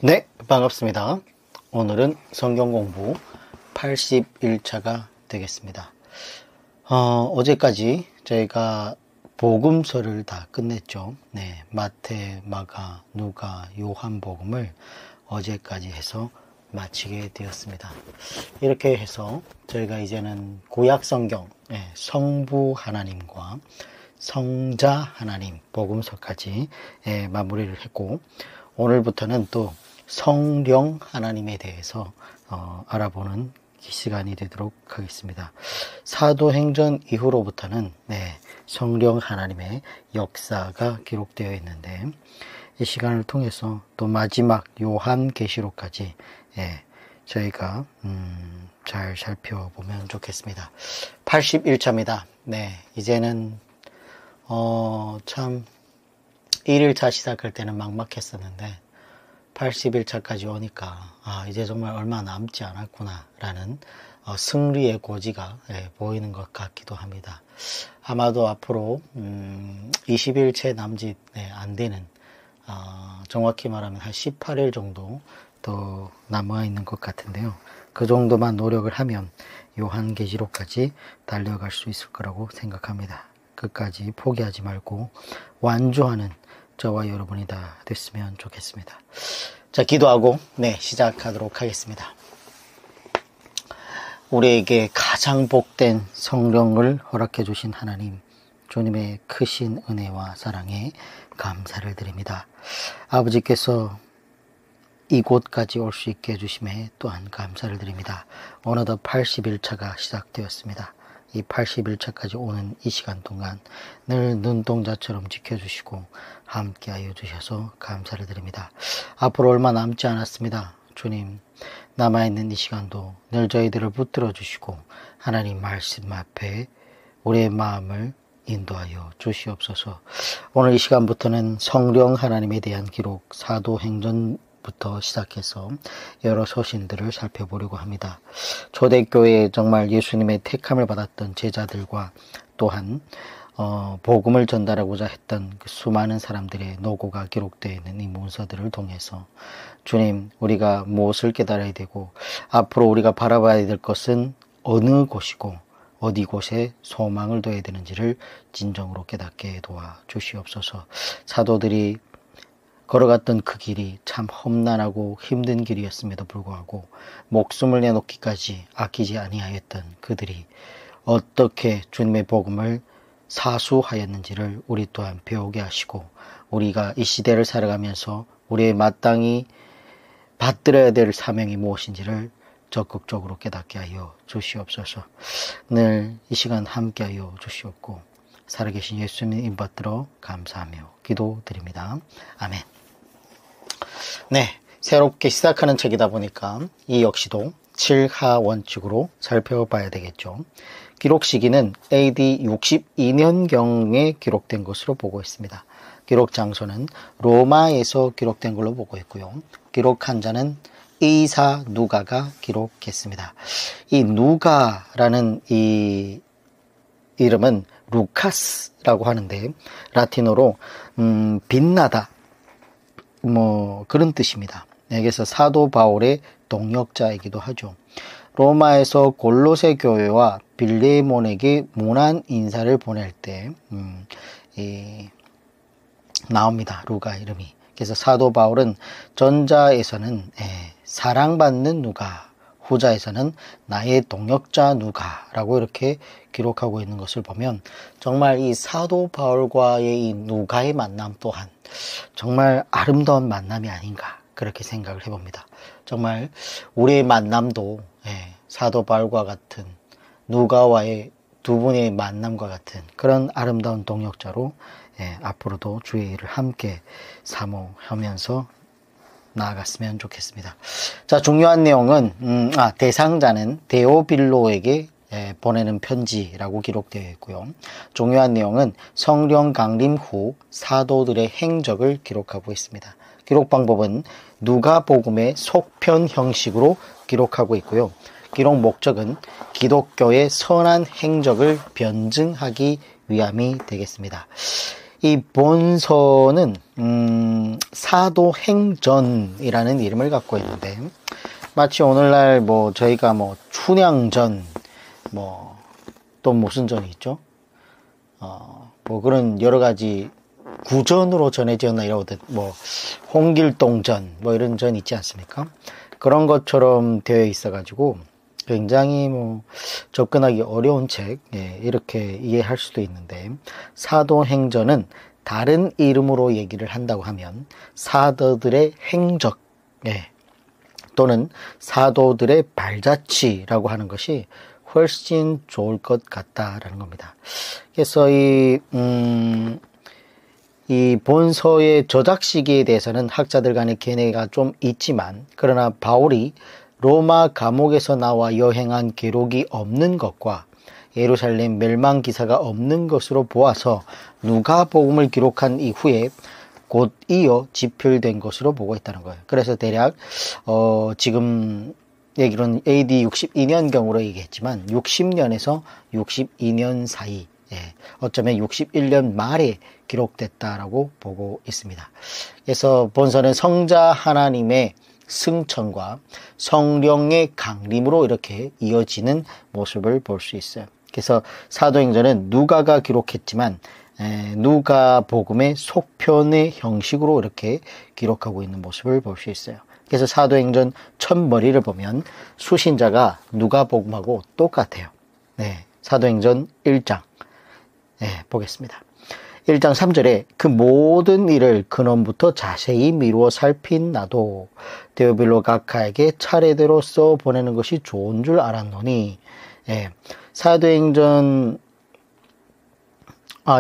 네, 반갑습니다. 오늘은 성경 공부 81차가 되겠습니다. 어제까지 저희가 복음서를 다 끝냈죠. 네, 마태, 마가, 누가, 요한복음을 어제까지 해서 마치게 되었습니다. 이렇게 해서 저희가 이제는 구약 성경, 성부 하나님과 성자 하나님 복음서까지 마무리를 했고, 오늘부터는 또 성령 하나님에 대해서 알아보는 시간이 되도록 하겠습니다. 사도행전 이후로부터는 성령 하나님의 역사가 기록되어 있는데, 이 시간을 통해서 또 마지막 요한계시록까지 저희가 잘 살펴보면 좋겠습니다. 81차입니다. 이제는 참 1일차 시작할 때는 막막했었는데 81차까지 오니까 이제 정말 얼마 남지 않았구나 라는 승리의 고지가 보이는 것 같기도 합니다. 아마도 앞으로 20일째 남짓 안 되는, 정확히 말하면 한 18일 정도 더 남아있는 것 같은데요. 그 정도만 노력을 하면 요한계시록까지 달려갈 수 있을 거라고 생각합니다. 끝까지 포기하지 말고 완주하는 저와 여러분이 다 됐으면 좋겠습니다. 자, 기도하고 시작하도록 하겠습니다. 우리에게 가장 복된 성령을 허락해 주신 하나님, 주님의 크신 은혜와 사랑에 감사를 드립니다. 아버지께서 이곳까지 올 수 있게 해주심에 또한 감사를 드립니다. 어느덧 81차가 시작되었습니다. 이 81차까지 오는 이 시간 동안 늘 눈동자처럼 지켜주시고 함께하여 주셔서 감사를 드립니다. 앞으로 얼마 남지 않았습니다. 주님, 남아있는 이 시간도 늘 저희들을 붙들어 주시고 하나님 말씀 앞에 우리의 마음을 인도하여 주시옵소서. 오늘 이 시간부터는 성령 하나님에 대한 기록, 사도행전부터 시작해서 여러 서신들을 살펴보려고 합니다. 초대교회에 정말 예수님의 택함을 받았던 제자들과 또한 복음을 전달하고자 했던 그 수많은 사람들의 노고가 기록되어 있는 이 문서들을 통해서 주님, 우리가 무엇을 깨달아야 되고 앞으로 우리가 바라봐야 될 것은 어느 곳이고 어디 곳에 소망을 둬야 되는지를 진정으로 깨닫게 도와 주시옵소서. 사도들이 걸어갔던 그 길이 참 험난하고 힘든 길이었음에도 불구하고 목숨을 내놓기까지 아끼지 아니하였던 그들이 어떻게 주님의 복음을 사수하였는지를 우리 또한 배우게 하시고, 우리가 이 시대를 살아가면서 우리의 마땅히 받들어야 될 사명이 무엇인지를 적극적으로 깨닫게 하여 주시옵소서. 늘 이 시간 함께 하여 주시옵고 살아계신 예수님 임 받들어 감사하며 기도드립니다. 아멘. 새롭게 시작하는 책이다 보니까 이 역시도 7하 원칙으로 살펴봐야 되겠죠. 기록 시기는 AD 62년경에 기록된 것으로 보고 있습니다. 기록 장소는 로마에서 기록된 걸로 보고 있고요. 기록한 자는 의사 누가가 기록했습니다. 이 누가라는 이 이름은 루카스라고 하는데 라틴어로 빛나다 그런 뜻입니다. 여기서 사도 바울의 동역자이기도 하죠. 로마에서 골로새 교회와 빌레몬에게 문안 인사를 보낼 때 나옵니다. 루가 이름이. 그래서 사도 바울은 전자에서는 사랑받는 누가, 후자에서는 나의 동역자 누가라고 이렇게 기록하고 있는 것을 보면 정말 이 사도 바울과의 이 누가의 만남 또한 정말 아름다운 만남이 아닌가 그렇게 생각을 해봅니다. 정말 우리의 만남도 사도 바울과 같은 누가와의 두 분의 만남과 같은 그런 아름다운 동역자로 앞으로도 주의 일을 함께 사모하면서 나아갔으면 좋겠습니다. 자, 중요한 내용은 대상자는 데오빌로에게 보내는 편지라고 기록되어 있고요. 중요한 내용은 성령 강림 후 사도들의 행적을 기록하고 있습니다. 기록 방법은 누가복음의 속편 형식으로 기록하고 있고요. 기록 목적은 기독교의 선한 행적을 변증하기 위함이 되겠습니다. 이 본서는 사도행전이라는 이름을 갖고 있는데, 마치 오늘날 뭐 저희가 뭐 춘향전, 뭐 또 무슨 전이 있죠? 뭐 그런 여러 가지 구전으로 전해졌나 이러거든. 뭐 홍길동전, 뭐 이런 전 있지 않습니까? 그런 것처럼 되어 있어가지고 굉장히 뭐 접근하기 어려운 책, 예, 이렇게 이해할 수도 있는데, 사도행전은 다른 이름으로 얘기를 한다고 하면 사도들의 행적, 예, 또는 사도들의 발자취라고 하는 것이 훨씬 좋을 것 같다라는 겁니다. 그래서 이 본서의 저작 시기에 대해서는 학자들 간의 견해가 좀 있지만, 그러나 바울이 로마 감옥에서 나와 여행한 기록이 없는 것과 예루살렘 멸망 기사가 없는 것으로 보아서 누가복음을 기록한 이후에 곧 이어 집필된 것으로 보고 있다는 거예요. 그래서 대략 지금 얘기로는 AD 62년경으로 얘기했지만 60년에서 62년 사이, 예, 어쩌면 61년 말에 기록됐다라고 보고 있습니다. 그래서 본서는 성자 하나님의 승천과 성령의 강림으로 이렇게 이어지는 모습을 볼 수 있어요. 그래서 사도행전은 누가가 기록했지만 누가복음의 속편의 형식으로 이렇게 기록하고 있는 모습을 볼 수 있어요. 그래서 사도행전 첫머리를 보면 수신자가 누가복음하고 똑같아요. 네, 사도행전 1장, 네, 보겠습니다. 1장 3절에 그 모든 일을 근원부터 자세히 미루어 살핀 나도 데오빌로 각하에게 차례대로 써 보내는 것이 좋은 줄 알았노니, 예, 사도행전,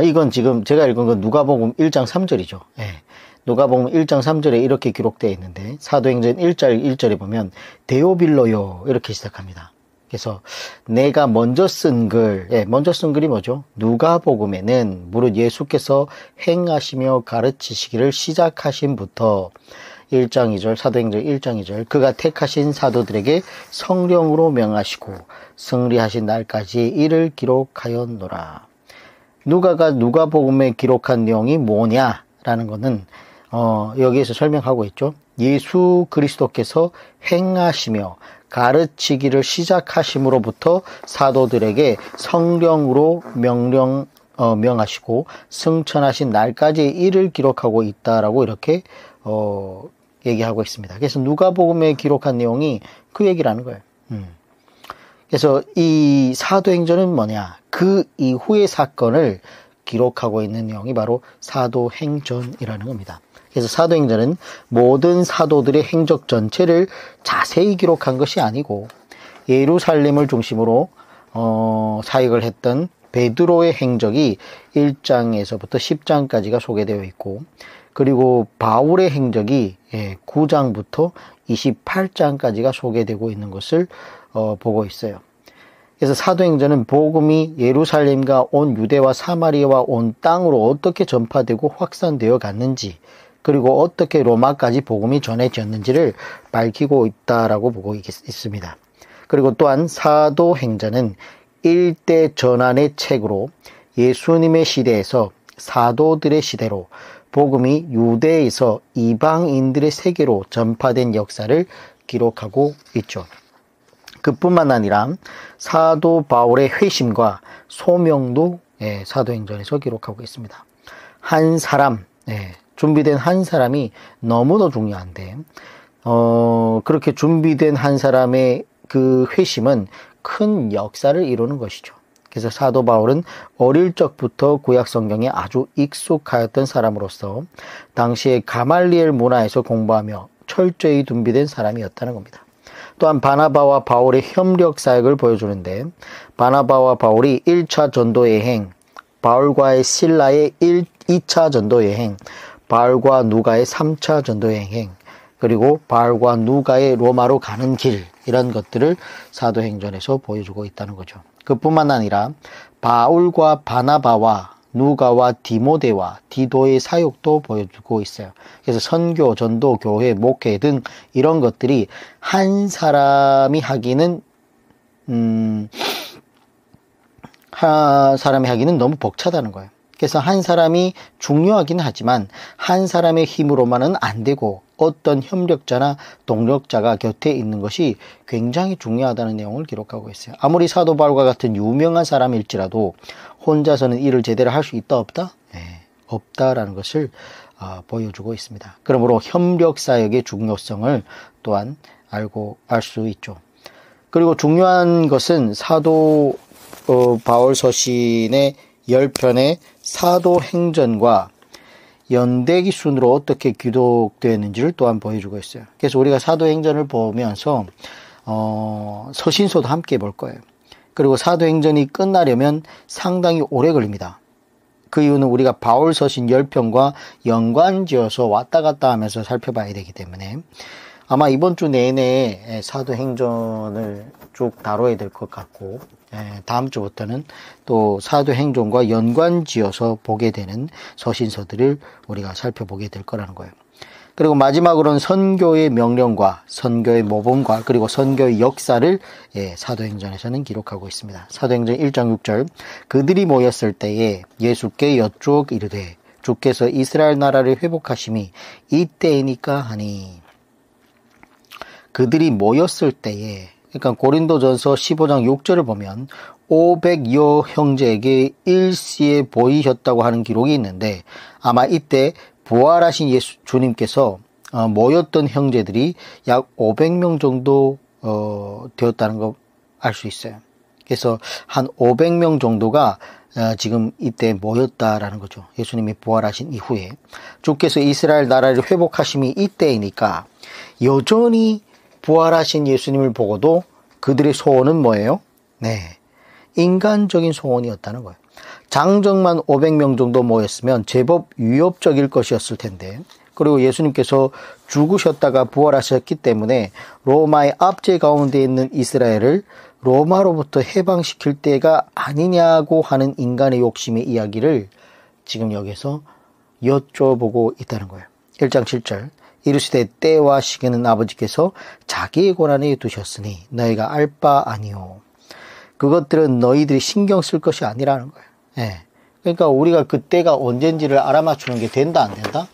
이건 지금 제가 읽은 건 누가복음 1장 3절이죠. 예, 누가복음 1장 3절에 이렇게 기록되어 있는데, 사도행전 1장 1절에 보면 데오빌로요 이렇게 시작합니다. 그래서 내가 먼저 쓴 글, 예, 먼저 쓴 글이 뭐죠? 누가복음에는 무릇 예수께서 행하시며 가르치시기를 시작하신부터 1장 2절, 사도행전 1장 2절, 그가 택하신 사도들에게 성령으로 명하시고 승리하신 날까지 이를 기록하였노라. 누가가 누가복음에 기록한 내용이 뭐냐라는 것은 여기에서 설명하고 있죠. 예수 그리스도께서 행하시며 가르치기를 시작하심으로부터 사도들에게 성령으로 명하시고 승천하신 날까지 일을 기록하고 있다라고 이렇게 얘기하고 있습니다. 그래서 누가복음에 기록한 내용이 그 얘기라는 거예요. 그래서 이 사도행전은 뭐냐? 그 이후의 사건을 기록하고 있는 내용이 바로 사도행전이라는 겁니다. 그래서 사도행전은 모든 사도들의 행적 전체를 자세히 기록한 것이 아니고, 예루살렘을 중심으로 사역을 했던 베드로의 행적이 1장에서부터 10장까지가 소개되어 있고, 그리고 바울의 행적이 9장부터 28장까지가 소개되고 있는 것을 보고 있어요. 그래서 사도행전은 복음이 예루살렘과 온 유대와 사마리아와 온 땅으로 어떻게 전파되고 확산되어 갔는지, 그리고 어떻게 로마까지 복음이 전해졌는지를 밝히고 있다라고 보고 있습니다. 그리고 또한 사도행전은 일대 전환의 책으로 예수님의 시대에서 사도들의 시대로 복음이 유대에서 이방인들의 세계로 전파된 역사를 기록하고 있죠. 그뿐만 아니라 사도 바울의 회심과 소명도 사도행전에서 기록하고 있습니다. 한 사람, 준비된 한 사람이 너무도 중요한데, 그렇게 준비된 한 사람의 그 회심은 큰 역사를 이루는 것이죠. 그래서 사도 바울은 어릴 적부터 구약 성경에 아주 익숙하였던 사람으로서 당시에 가말리엘 문화에서 공부하며 철저히 준비된 사람이었다는 겁니다. 또한 바나바와 바울의 협력 사역을 보여주는데, 바나바와 바울이 1차 전도 여행, 바울과의 실라의 2차 전도 여행, 바울과 누가의 3차 전도 여행, 그리고 바울과 누가의 로마로 가는 길, 이런 것들을 사도행전에서 보여주고 있다는 거죠. 그뿐만 아니라 바울과 바나바와 누가와 디모데와 디도의 사역도 보여주고 있어요. 그래서 선교, 전도, 교회, 목회 등 이런 것들이 한 사람이 하기는 너무 벅차다는 거예요. 그래서 한 사람이 중요하긴 하지만 한 사람의 힘으로만은 안 되고 어떤 협력자나 동력자가 곁에 있는 것이 굉장히 중요하다는 내용을 기록하고 있어요. 아무리 사도 바울과 같은 유명한 사람일지라도 혼자서는 일을 제대로 할 수 있다 없다? 네, 없다라는 것을 보여주고 있습니다. 그러므로 협력 사역의 중요성을 또한 알 수 있죠. 그리고 중요한 것은 사도 바울 서신의 10편의 사도행전과 연대기 순으로 어떻게 기록되었는지를 또한 보여주고 있어요. 그래서 우리가 사도행전을 보면서 서신서도 함께 볼 거예요. 그리고 사도행전이 끝나려면 상당히 오래 걸립니다. 그 이유는 우리가 바울 서신 10편과 연관지어서 왔다 갔다 하면서 살펴봐야 되기 때문에 아마 이번 주 내내 사도행전을 쭉 다뤄야 될 것 같고, 다음 주부터는 또 사도행전과 연관지어서 보게 되는 서신서들을 우리가 살펴보게 될 거라는 거예요. 그리고 마지막으로는 선교의 명령과 선교의 모범과 그리고 선교의 역사를 사도행전에서는 기록하고 있습니다. 사도행전 1장 6절, 그들이 모였을 때에 예수께 여쭈어 이르되 주께서 이스라엘 나라를 회복하심이 이때이니까 하니. 그들이 모였을 때에, 그러니까 고린도전서 15장 6절을 보면 500여 형제에게 일시에 보이셨다고 하는 기록이 있는데 아마 이때 부활하신 예수 주님께서 모였던 형제들이 약 500명 정도 되었다는 거 알 수 있어요. 그래서 한 500명 정도가 지금 이때 모였다라는 거죠. 예수님이 부활하신 이후에 주께서 이스라엘 나라를 회복하심이 이때이니까 여전히 부활하신 예수님을 보고도 그들의 소원은 뭐예요? 네, 인간적인 소원이었다는 거예요. 장정만 500명 정도 모였으면 제법 위협적일 것이었을 텐데, 그리고 예수님께서 죽으셨다가 부활하셨기 때문에 로마의 압제 가운데 있는 이스라엘을 로마로부터 해방시킬 때가 아니냐고 하는 인간의 욕심의 이야기를 지금 여기서 여쭤보고 있다는 거예요. 1장 7절, 이르시되 때와 시기는 아버지께서 자기의 권한에 두셨으니 너희가 알 바 아니오. 그것들은 너희들이 신경 쓸 것이 아니라는 거예요. 예. 그러니까 우리가 그때가 언젠지를 알아맞추는 게 된다 안 된다?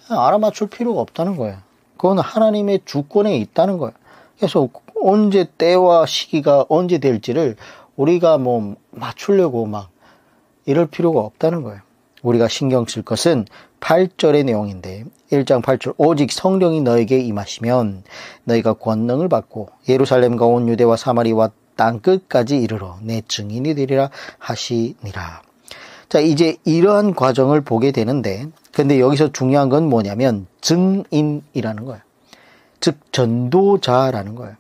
알아맞출 필요가 없다는 거예요. 그건 하나님의 주권에 있다는 거예요. 그래서 언제 때와 시기가 언제 될지를 우리가 뭐 맞추려고 막 이럴 필요가 없다는 거예요. 우리가 신경 쓸 것은 8절의 내용인데 1장 8절, 오직 성령이 너에게 임하시면 너희가 권능을 받고 예루살렘과 온 유대와 사마리와 땅끝까지 이르러 내 증인이 되리라 하시니라. 자, 이제 이러한 과정을 보게 되는데, 근데 여기서 중요한 건 뭐냐면 증인이라는 거예요. 즉 전도자라는 거예요.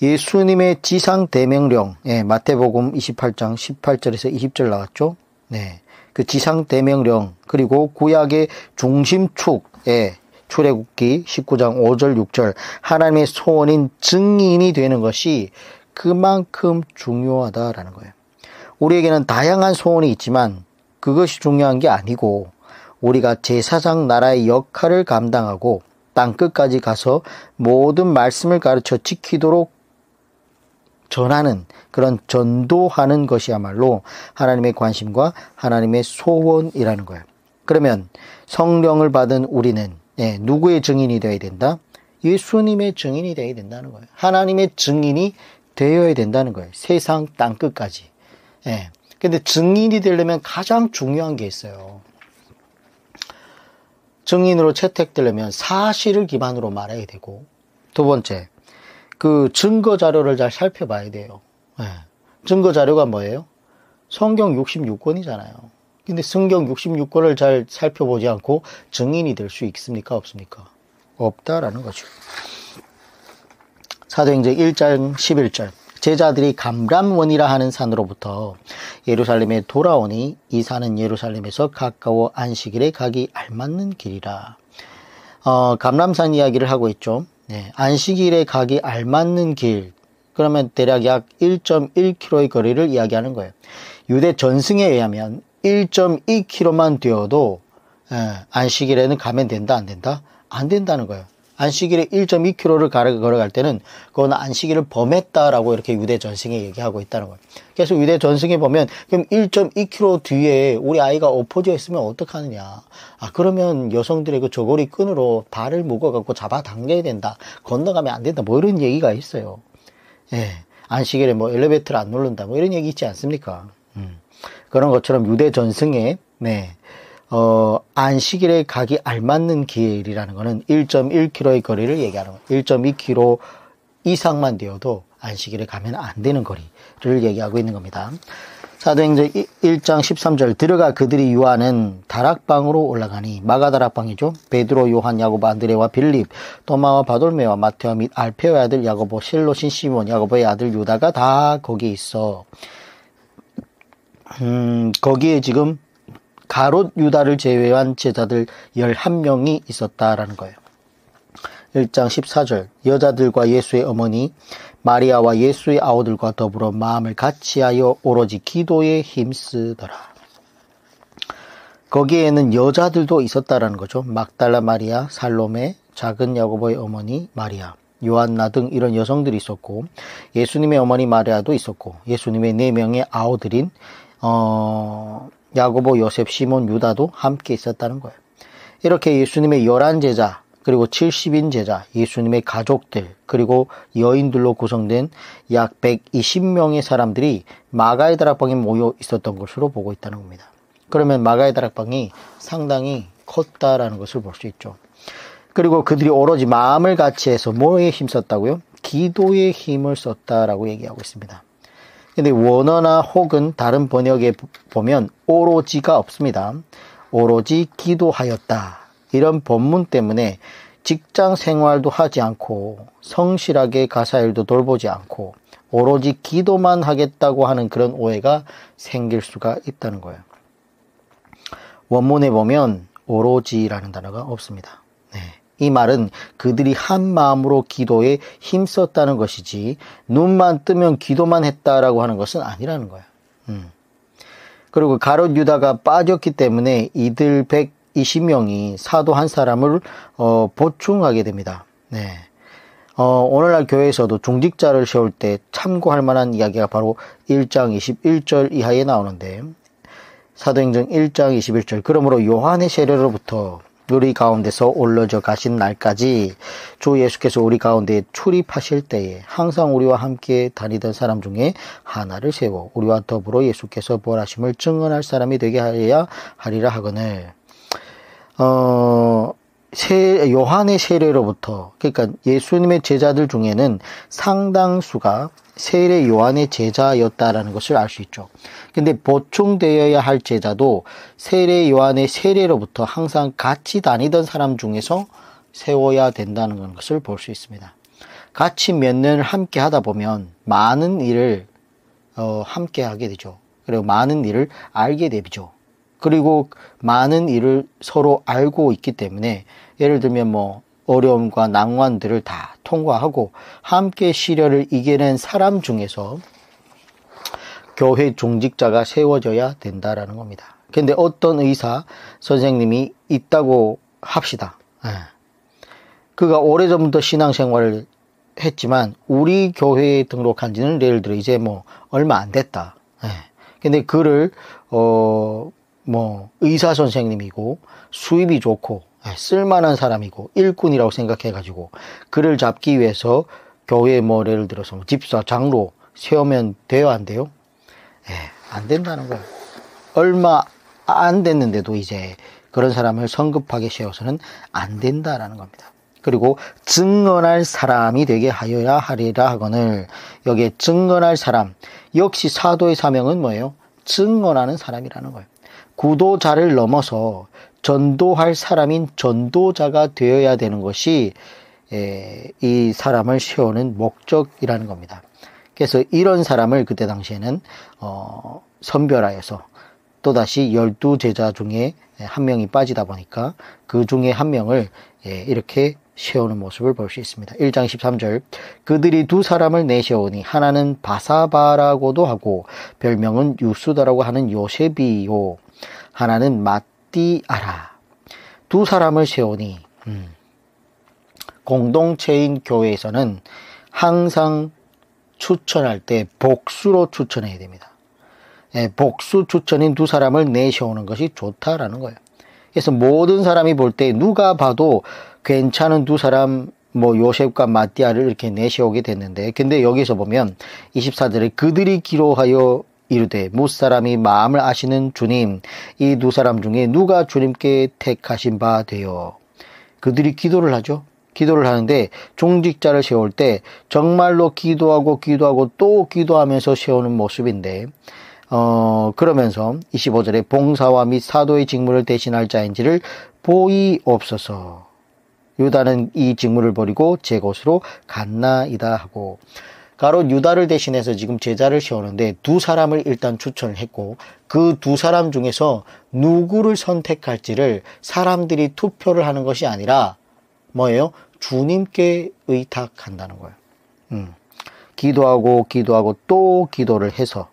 예수님의 지상 대명령, 마태복음 28장 18절에서 20절 나왔죠. 네, 그 지상 대명령, 그리고 구약의 중심축, 출애굽기 19장 5절 6절, 하나님의 소원인 증인이 되는 것이 그만큼 중요하다라는 거예요. 우리에게는 다양한 소원이 있지만 그것이 중요한 게 아니고 우리가 제사장 나라의 역할을 감당하고 땅끝까지 가서 모든 말씀을 가르쳐 지키도록 전하는, 그런 전도하는 것이야말로 하나님의 관심과 하나님의 소원이라는 거예요. 그러면 성령을 받은 우리는 누구의 증인이 되어야 된다? 예수님의 증인이 되어야 된다는 거예요. 하나님의 증인이 되어야 된다는 거예요. 세상 땅끝까지. 근데 증인이 되려면 가장 중요한 게 있어요. 증인으로 채택되려면 사실을 기반으로 말해야 되고, 두 번째, 그 증거 자료를 잘 살펴봐야 돼요. 증거 자료가 뭐예요? 성경 66권이잖아요. 근데 성경 66권을 잘 살펴보지 않고 증인이 될 수 있습니까? 없습니까? 없다라는 거죠. 사도행전 1장 11절, 제자들이 감람원이라 하는 산으로부터 예루살렘에 돌아오니 이 산은 예루살렘에서 가까워 안식일에 가기 알맞는 길이라. 감람산 이야기를 하고 있죠. 안식일에 가기 알맞는 길, 그러면 대략 약 1.1km의 거리를 이야기하는 거예요. 유대 전승에 의하면 1.2km만 되어도 안식일에는 가면 된다 안 된다? 안 된다는 거예요. 안식일에 1.2km를 걸어갈 때는 그건 안식일을 범했다라고 이렇게 유대 전승에 얘기하고 있다는 거예요. 그래서 유대 전승에 보면 그럼 1.2km 뒤에 우리 아이가 엎어져 있으면 어떡하느냐. 그러면 여성들의 그 저고리 끈으로 발을 묶어갖고 잡아당겨야 된다. 건너가면 안 된다. 뭐 이런 얘기가 있어요. 예. 안식일에 뭐 엘리베이터를 안 누른다. 뭐 이런 얘기 있지 않습니까? 그런 것처럼 유대 전승에, 네. 안식일에 가기 알맞는 길이라는 거는 1.1km의 거리를 얘기하는 거예요. 1.2km 이상만 되어도 안식일에 가면 안 되는 거리를 얘기하고 있는 겁니다. 사도행전 1장 13절 들어가 그들이 유하는 다락방으로 올라가니 마가다락방이죠. 베드로, 요한, 야고보, 안드레와 빌립, 도마와 바돌메와 마테와 및 알페오의 아들 야고보, 실로신 시몬, 야고보의 아들 유다가 다 거기에 있어. 거기에 지금 가롯 유다를 제외한 제자들 11명이 있었다라는 거예요. 1장 14절 여자들과 예수의 어머니 마리아와 예수의 아우들과 더불어 마음을 같이하여 오로지 기도에 힘쓰더라. 거기에는 여자들도 있었다라는 거죠. 막달라 마리아, 살로메, 작은 야고보의 어머니 마리아, 요한나 등 이런 여성들이 있었고 예수님의 어머니 마리아도 있었고 예수님의 4명의 아우들인 야고보, 요셉, 시몬, 유다도 함께 있었다는 거예요. 이렇게 예수님의 11제자 그리고 70인 제자, 예수님의 가족들 그리고 여인들로 구성된 약 120명의 사람들이 마가의 다락방에 모여 있었던 것으로 보고 있다는 겁니다. 그러면 마가의 다락방이 상당히 컸다라는 것을 볼 수 있죠. 그리고 그들이 오로지 마음을 같이해서 뭐에 힘썼다고요? 기도에 힘을 썼다라고 얘기하고 있습니다. 근데 원어나 혹은 다른 번역에 보면 오로지가 없습니다. 오로지 기도하였다. 이런 본문 때문에 직장 생활도 하지 않고 성실하게 가사일도 돌보지 않고 오로지 기도만 하겠다고 하는 그런 오해가 생길 수가 있다는 거예요. 원문에 보면 오로지라는 단어가 없습니다. 네. 이 말은 그들이 한 마음으로 기도에 힘썼다는 것이지 눈만 뜨면 기도만 했다라고 하는 것은 아니라는 거예요. 그리고 가롯 유다가 빠졌기 때문에 이들 120명이 사도 한 사람을 보충하게 됩니다. 네. 오늘날 교회에서도 중직자를 세울 때 참고할 만한 이야기가 바로 1장 21절 이하에 나오는데 사도행전 1장 21절 그러므로 요한의 세례로부터 우리 가운데서 올려져 가신 날까지 주 예수께서 우리 가운데 출입하실 때에 항상 우리와 함께 다니던 사람 중에 하나를 세워 우리와 더불어 예수께서 부활하심을 증언할 사람이 되게 하여야 하리라 하거늘. 요한의 세례로부터 그러니까 예수님의 제자들 중에는 상당수가 세례 요한의 제자였다라는 것을 알 수 있죠. 근데 보충되어야 할 제자도 세례 요한의 세례로부터 항상 같이 다니던 사람 중에서 세워야 된다는 것을 볼 수 있습니다. 같이 몇 년을 함께 하다 보면 많은 일을 함께 하게 되죠. 그리고 많은 일을 알게 되죠. 그리고 많은 일을 서로 알고 있기 때문에 예를 들면 뭐 어려움과 난관들을 다 통과하고 함께 시련을 이겨낸 사람 중에서 교회 중직자가 세워져야 된다라는 겁니다. 근데 어떤 의사 선생님이 있다고 합시다. 그가 오래전부터 신앙생활을 했지만 우리 교회에 등록한 지는 예를 들어 이제 뭐 얼마 안 됐다. 근데 그를 의사 선생님이고 수입이 좋고 쓸만한 사람이고 일꾼이라고 생각해가지고 그를 잡기 위해서 교회에 뭐 예를 들어서 집사, 장로 세우면 돼요, 안 돼요? 안 된다는 거예요. 얼마 안 됐는데도 이제 그런 사람을 성급하게 세워서는 안 된다라는 겁니다. 그리고 증언할 사람이 되게 하여야 하리라 하거늘. 여기에 증언할 사람, 역시 사도의 사명은 뭐예요? 증언하는 사람이라는 거예요. 구도자를 넘어서 전도할 사람인 전도자가 되어야 되는 것이 이 사람을 세우는 목적이라는 겁니다. 그래서 이런 사람을 그때 당시에는 선별하여서 또다시 12제자 중에 한 명이 빠지다 보니까 그 중에 한 명을 이렇게 세우는 모습을 볼 수 있습니다. 1장 13절 그들이 두 사람을 내세우니 하나는 바사바라고도 하고 별명은 유스다라고 하는 요셉이요 하나는 마띠아라. 두 사람을 세우니 공동체인 교회에서는 항상 추천할 때 복수로 추천해야 됩니다. 복수 추천인 두 사람을 내세우는 것이 좋다라는 거예요. 그래서 모든 사람이 볼 때 누가 봐도 괜찮은 두 사람, 요셉과 마띠아를 이렇게 내세우게 됐는데, 근데 여기서 보면 24절에 그들이 기로하여 이르되 무사람이 마음을 아시는 주님, 이 두 사람 중에 누가 주님께 택하신 바 되어. 그들이 기도를 하죠. 기도를 하는데 중직자를 세울 때 정말로 기도하고 또 기도하면서 세우는 모습인데, 그러면서 25절에 봉사와 및 사도의 직무를 대신할 자인지를 보이옵소서. 유다는 이 직무를 버리고 제 곳으로 갔나이다 하고, 가롯 유다를 대신해서 지금 제자를 세우는데 두 사람을 일단 추천을 했고, 그 두 사람 중에서 누구를 선택할지를 사람들이 투표를 하는 것이 아니라 뭐예요? 주님께 의탁한다는 거예요. 기도하고 또 기도를 해서,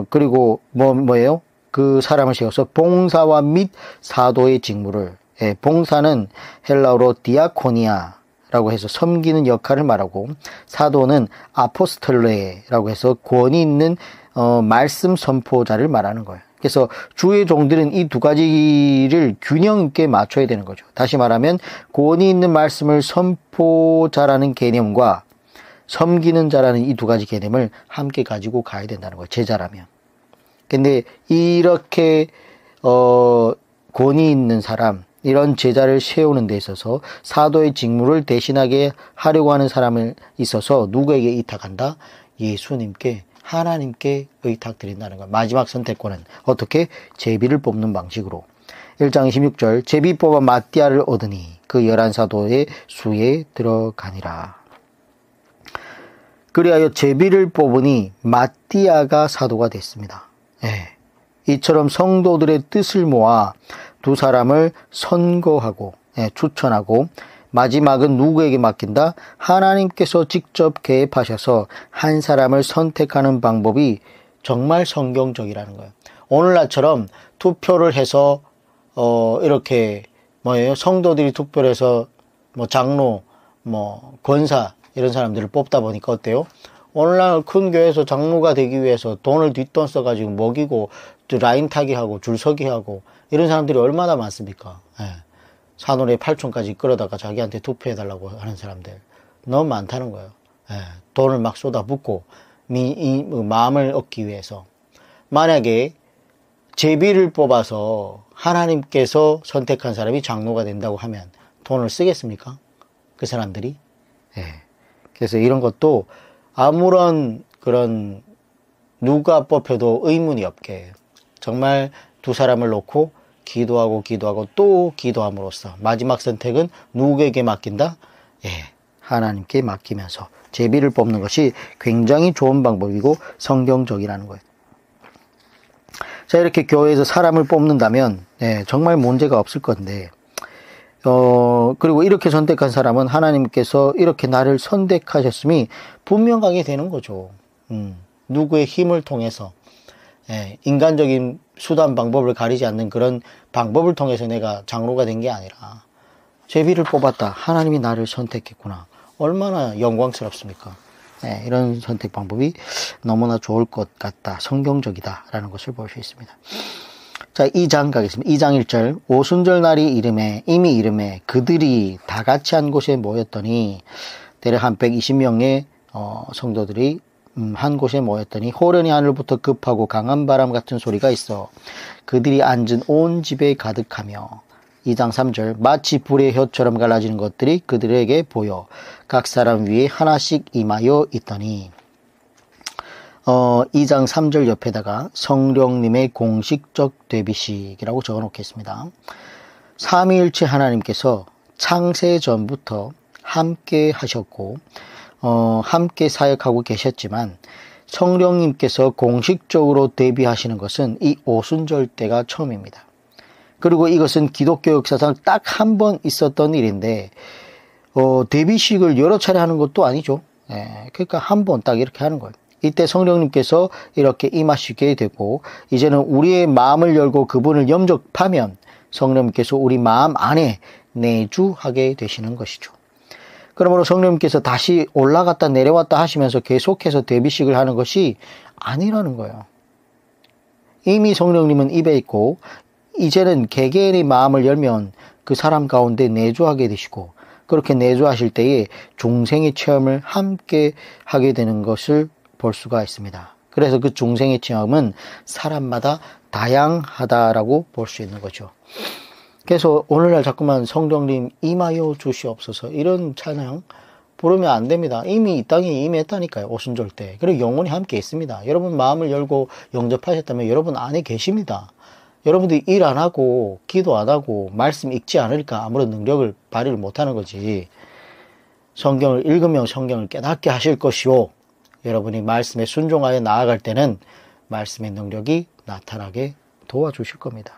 그리고 뭐예요? 그 사람을 세워서 봉사와 및 사도의 직무를, 봉사는 헬라어로 디아코니아라고 해서 섬기는 역할을 말하고, 사도는 아포스톨레라고 해서 권위 있는 말씀 선포자를 말하는 거예요. 그래서 주의 종들은 이 두 가지를 균형 있게 맞춰야 되는 거죠. 다시 말하면 권위 있는 말씀을 선포자라는 개념과 섬기는 자라는 이 두 가지 개념을 함께 가지고 가야 된다는 거예요. 제자라면. 근데 이렇게 권위 있는 사람, 이런 제자를 세우는 데 있어서 사도의 직무를 대신하게 하려고 하는 사람을 있어서 누구에게 의탁한다? 예수님께, 하나님께 의탁드린다는 거예요. 마지막 선택권은 어떻게? 제비를 뽑는 방식으로. 1장 26절 제비 뽑아 마띠아를 얻으니 그 11사도의 수에 들어가니라. 그리하여 제비를 뽑으니 마띠아가 사도가 됐습니다. 이처럼 성도들의 뜻을 모아 두 사람을 선거하고 추천하고, 마지막은 누구에게 맡긴다? 하나님께서 직접 개입하셔서 한 사람을 선택하는 방법이 정말 성경적이라는 거예요. 오늘날처럼 투표를 해서 이렇게 성도들이 투표를 해서 장로, 권사 이런 사람들을 뽑다 보니까 어때요? 오늘날 큰 교회에서 장로가 되기 위해서 돈을 뒷돈 써가지고 먹이고 라인 타기 하고 줄 서기 하고 이런 사람들이 얼마나 많습니까? 산울의 8촌까지 끌어다가 자기한테 투표해달라고 하는 사람들 너무 많다는 거예요. 돈을 막 쏟아붓고 마음을 얻기 위해서. 만약에 제비를 뽑아서 하나님께서 선택한 사람이 장로가 된다고 하면 돈을 쓰겠습니까? 그 사람들이? 그래서 이런 것도 아무런 그런 누가 뽑혀도 의문이 없게 정말 두 사람을 놓고 기도하고 또 기도함으로써 마지막 선택은 누구에게 맡긴다? 하나님께 맡기면서 제비를 뽑는 것이 굉장히 좋은 방법이고 성경적이라는 거예요. 자, 이렇게 교회에서 사람을 뽑는다면 정말 문제가 없을 건데, 그리고 이렇게 선택한 사람은 하나님께서 이렇게 나를 선택하셨음이 분명하게 되는 거죠. 누구의 힘을 통해서, 인간적인 수단 방법을 가리지 않는 그런 방법을 통해서 내가 장로가 된 게 아니라 제비를 뽑았다. 하나님이 나를 선택했구나. 얼마나 영광스럽습니까? 이런 선택 방법이 너무나 좋을 것 같다. 성경적이다라는 것을 볼 수 있습니다. 자, 2장 가겠습니다. 2장 1절 오순절 날이 이미 이름에 그들이 다 같이 한 곳에 모였더니, 대략 한 120명의 성도들이 한 곳에 모였더니 호련히 하늘부터 급하고 강한 바람 같은 소리가 있어 그들이 앉은 온 집에 가득하며, 2장 3절 마치 불의 혀처럼 갈라지는 것들이 그들에게 보여 각 사람 위에 하나씩 임하여 있더니, 2장 3절 옆에다가 성령님의 공식적 데뷔식이라고 적어 놓겠습니다. 삼위일체 하나님께서 창세 전부터 함께 하셨고 함께 사역하고 계셨지만 성령님께서 공식적으로 데뷔하시는 것은 이 오순절 때가 처음입니다. 그리고 이것은 기독교 역사상 딱 한 번 있었던 일인데 데뷔식을 여러 차례 하는 것도 아니죠. 그러니까 한 번 딱 이렇게 하는 거예요. 이때 성령님께서 이렇게 임하시게 되고, 이제는 우리의 마음을 열고 그분을 영접하면 성령님께서 우리 마음 안에 내주하게 되시는 것이죠. 그러므로 성령님께서 다시 올라갔다 내려왔다 하시면서 계속해서 대비식을 하는 것이 아니라는 거예요. 이미 성령님은 입에 있고 이제는 개개인의 마음을 열면 그 사람 가운데 내주하게 되시고, 그렇게 내주하실 때에 중생의 체험을 함께 하게 되는 것을 볼 수가 있습니다. 그래서 그 중생의 체험은 사람마다 다양하다라고 볼 수 있는 거죠. 그래서 오늘날 자꾸만 성령님 임하여 주시옵소서 이런 찬양 부르면 안 됩니다. 이미 이 땅에 임했다니까요. 오순절 때. 그리고 영원히 함께 있습니다. 여러분 마음을 열고 영접하셨다면 여러분 안에 계십니다. 여러분들이 일 안 하고 기도 안 하고 말씀 읽지 않으니까 아무런 능력을 발휘를 못하는 거지. 성경을 읽으면 성경을 깨닫게 하실 것이요, 여러분이 말씀에 순종하여 나아갈 때는 말씀의 능력이 나타나게 도와주실 겁니다.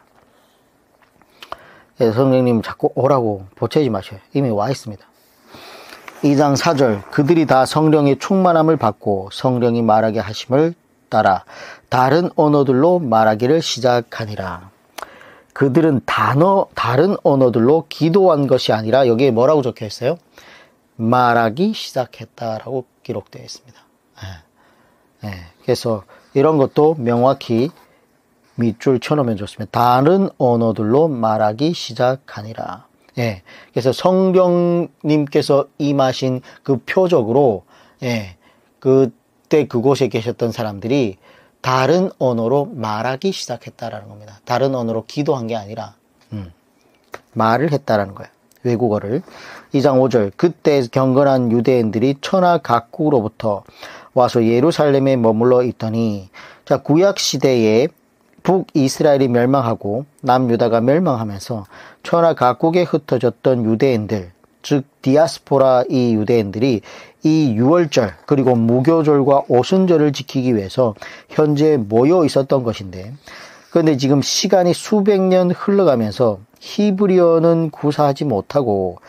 성령님 자꾸 오라고 보채지 마셔요. 이미 와 있습니다. 2장 4절, 그들이 다 성령의 충만함을 받고 성령이 말하게 하심을 따라 다른 언어들로 말하기를 시작하니라. 그들은 다른 언어들로 기도한 것이 아니라 여기에 뭐라고 적혀 있어요? 말하기 시작했다라고 기록되어 있습니다. 그래서 이런 것도 명확히 밑줄 쳐놓으면 좋습니다. 다른 언어들로 말하기 시작하니라. 그래서 성령님께서 임하신 그 표적으로, 그때 그곳에 계셨던 사람들이 다른 언어로 말하기 시작했다라는 겁니다. 다른 언어로 기도한 게 아니라, 말을 했다라는 거예요. 외국어를. 2장 5절, 그때 경건한 유대인들이 천하 각국으로부터 와서 예루살렘에 머물러 있더니, 자, 구약 시대에 북이스라엘이 멸망하고 남유다가 멸망하면서 천하 각국에 흩어졌던 유대인들, 즉 디아스포라 이 유대인들이 이 유월절 그리고 무교절과 오순절을 지키기 위해서 현재 모여 있었던 것인데, 그런데 지금 시간이 수백 년 흘러가면서 히브리어는 구사하지 못하고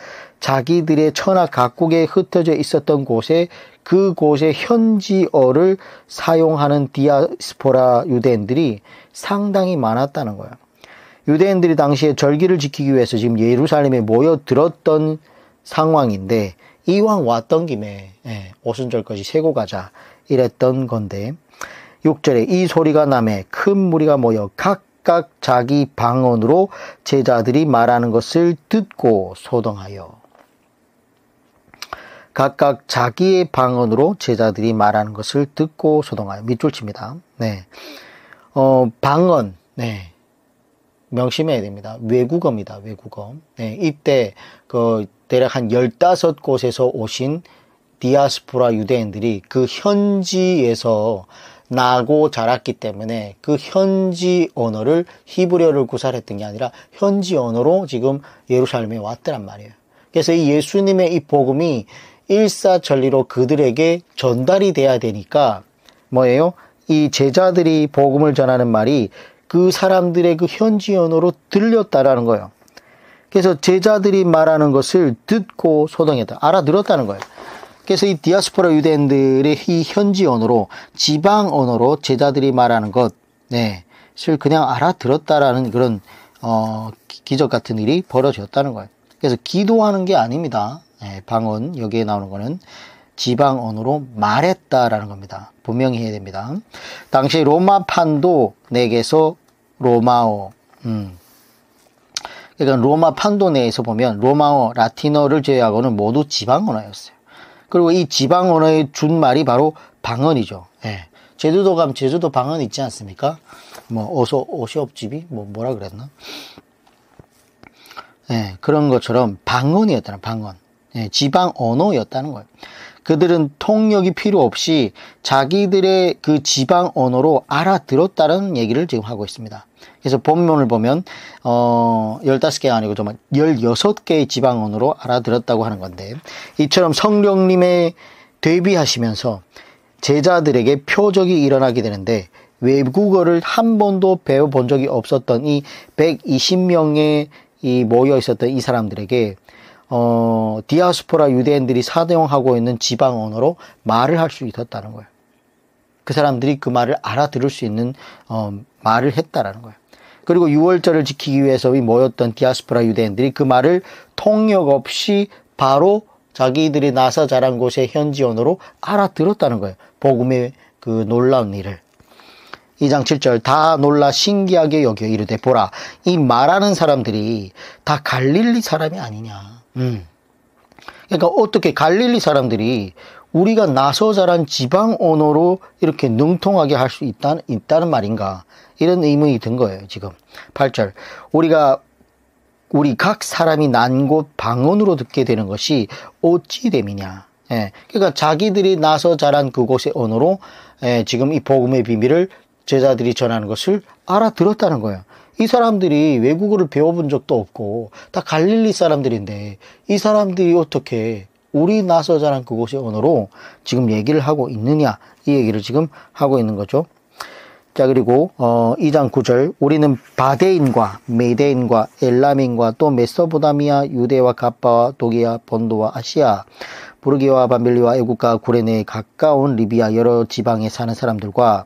자기들의 천하 각국에 흩어져 있었던 곳에 그곳의 현지어를 사용하는 디아스포라 유대인들이 상당히 많았다는 거예요. 유대인들이 당시에 절기를 지키기 위해서 지금 예루살렘에 모여들었던 상황인데, 이왕 왔던 김에 오순절까지 세고 가자 이랬던 건데, 6절에 이 소리가 나매 큰 무리가 모여 각각 자기 방언으로 제자들이 말하는 것을 듣고 소동하여. 각각 자기의 방언으로 제자들이 말하는 것을 듣고 소동하여. 밑줄 칩니다. 방언, 명심해야 됩니다. 외국어입니다. 외국어. 이때 대략 한 15곳에서 오신 디아스포라 유대인들이 그 현지에서 나고 자랐기 때문에 그 현지 언어를, 히브리어를 구사했던 게 아니라 현지 언어로 지금 예루살렘에 왔더란 말이에요. 그래서 이 예수님의 이 복음이 일사천리로 그들에게 전달이 돼야 되니까 뭐예요? 이 제자들이 복음을 전하는 말이 그 사람들의 그 현지 언어로 들렸다라는 거예요. 그래서 제자들이 말하는 것을 듣고 소동했다. 알아들었다는 거예요. 그래서 이 디아스포라 유대인들의 이 현지 언어로, 지방 언어로 제자들이 말하는 것을 그냥 알아들었다라는 그런 기적 같은 일이 벌어졌다는 거예요. 그래서 기도하는 게 아닙니다. 방언, 여기에 나오는 거는 지방 언어로 말했다라는 겁니다. 분명히 해야 됩니다. 당시 로마판도 내에서 로마어, 그러니까 로마 판도 내에서 보면 로마어, 라틴어를 제외하고는 모두 지방 언어였어요. 그리고 이 지방 언어의 준말이 바로 방언이죠. 제주도 가면 제주도 방언 있지 않습니까? 오시옵집이 뭐라 그랬나? 그런 것처럼 방언이었다는, 방언. 지방 언어였다는 거예요. 그들은 통역이 필요 없이 자기들의 그 지방 언어로 알아들었다는 얘기를 지금 하고 있습니다. 그래서 본문을 보면 15개가 아니고 정말 16개의 지방 언어로 알아들었다고 하는 건데, 이처럼 성령님의 대비하시면서 제자들에게 표적이 일어나게 되는데, 외국어를 한 번도 배워본 적이 없었던 이 120명의 이 모여 있었던 이 사람들에게 디아스포라 유대인들이 사용하고 있는 지방 언어로 말을 할 수 있었다는 거예요. 그 사람들이 그 말을 알아들을 수 있는 말을 했다라는 거예요. 그리고 6월절을 지키기 위해서 모였던 디아스포라 유대인들이 그 말을 통역 없이 바로 자기들이 나서 자란 곳의 현지 언어로 알아들었다는 거예요. 복음의 그 놀라운 일을. 2장 7절 다 놀라 신기하게 여겨 이르되 보라 이 말하는 사람들이 다 갈릴리 사람이 아니냐. 그러니까 어떻게 갈릴리 사람들이 우리가 나서 자란 지방 언어로 이렇게 능통하게 할 수 있다는 말인가. 이런 의문이 든 거예요. 지금 8절 우리 각 사람이 난 곳 방언으로 듣게 되는 것이 어찌 됨이냐. 예, 그러니까 자기들이 나서 자란 그곳의 언어로 지금 이 복음의 비밀을 제자들이 전하는 것을 알아들었다는 거예요. 이 사람들이 외국어를 배워본 적도 없고 다 갈릴리 사람들인데 이 사람들이 어떻게 우리 나서 자란 그곳의 언어로 지금 얘기를 하고 있느냐. 이 얘기를 지금 하고 있는 거죠. 자, 그리고 2장 9절 우리는 바데인과 메데인과 엘람인과 또 메소포타미아, 유대와 갑바와 도기아, 본도와 아시아, 부르기와 밤빌리와 애국과 구레네에 가까운 리비아 여러 지방에 사는 사람들과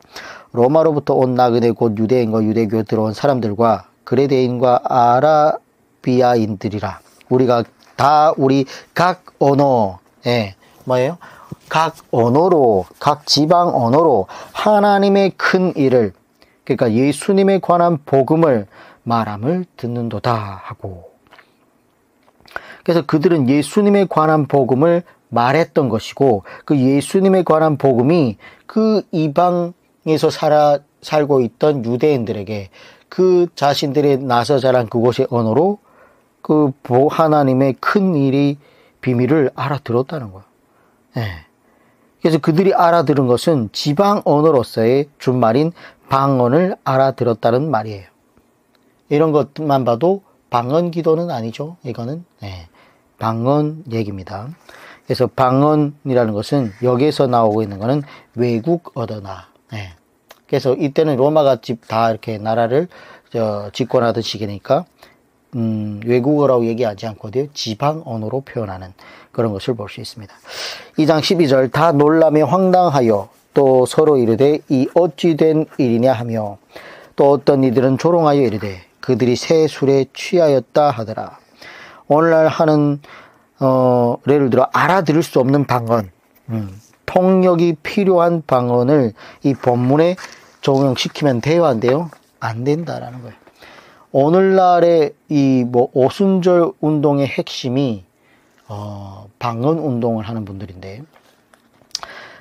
로마로부터 온 나그네 곧 유대인과 유대교에 들어온 사람들과 그레데인과 아라비아인들이라. 우리가 다 우리 각 언어에 뭐예요? 각 언어로, 각 지방 언어로 하나님의 큰 일을, 그러니까 예수님에 관한 복음을 말함을 듣는도다 하고. 그래서 그들은 예수님에 관한 복음을 말했던 것이고, 그 예수님에 관한 복음이 그 이방에서 살고 있던 유대인들에게 그 자신들의 나서 자란 그곳의 언어로 그 하나님의 큰 일이 비밀을 알아들었다는 거예요. 네. 그래서 그들이 알아들은 것은 지방 언어로서의 준말인 방언을 알아들었다는 말이에요. 이런 것만 봐도 방언 기도는 아니죠. 이거는 방언 얘기입니다. 그래서 방언이라는 것은 여기에서 나오고 있는 것은 외국 언어나. 그래서 이때는 로마가 다 이렇게 나라를 집권하던 시기니까 외국어라고 얘기하지 않고 지방 언어로 표현하는 그런 것을 볼 수 있습니다. 2장 12절 다 놀라며 황당하여 또 서로 이르되 이 어찌 된 일이냐 하며 또 어떤 이들은 조롱하여 이르되 그들이 새 술에 취하였다 하더라. 오늘날 하는 예를 들어 알아들을 수 없는 방언, 통역이 필요한 방언을 이 본문에 적용시키면 돼요, 안 돼요? 안 된다라는 거예요. 오늘날의 이 오순절 운동의 핵심이 방언 운동을 하는 분들인데,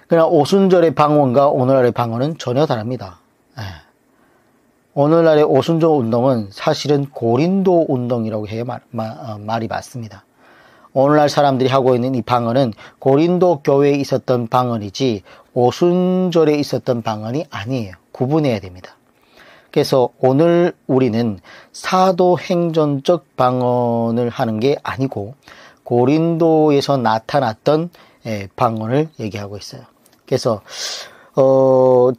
그러나 오순절의 방언과 오늘날의 방언은 전혀 다릅니다. 오늘날의 오순절 운동은 사실은 고린도 운동이라고 해야 말이 맞습니다. 오늘날 사람들이 하고 있는 이 방언은 고린도 교회에 있었던 방언이지 오순절에 있었던 방언이 아니에요. 구분해야 됩니다. 그래서 오늘 우리는 사도행전적 방언을 하는 게 아니고 고린도에서 나타났던 방언을 얘기하고 있어요. 그래서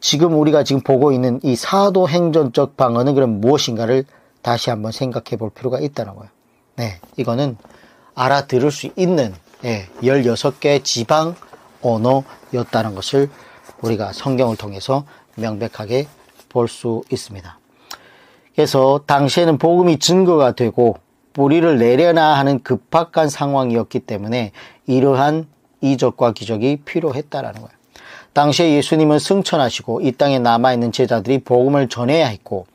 지금 우리가 지금 보고 있는 이 사도행전적 방언은 그럼 무엇인가를 다시 한번 생각해 볼 필요가 있다는 거예요. 이거는 알아들을 수 있는 16개 지방 언어였다는 것을 우리가 성경을 통해서 명백하게 볼 수 있습니다. 그래서 당시에는 복음이 증거가 되고 뿌리를 내려나 하는 급박한 상황이었기 때문에 이러한 이적과 기적이 필요했다라는 거예요. 당시에 예수님은 승천하시고 이 땅에 남아있는 제자들이 복음을 전해야 했고,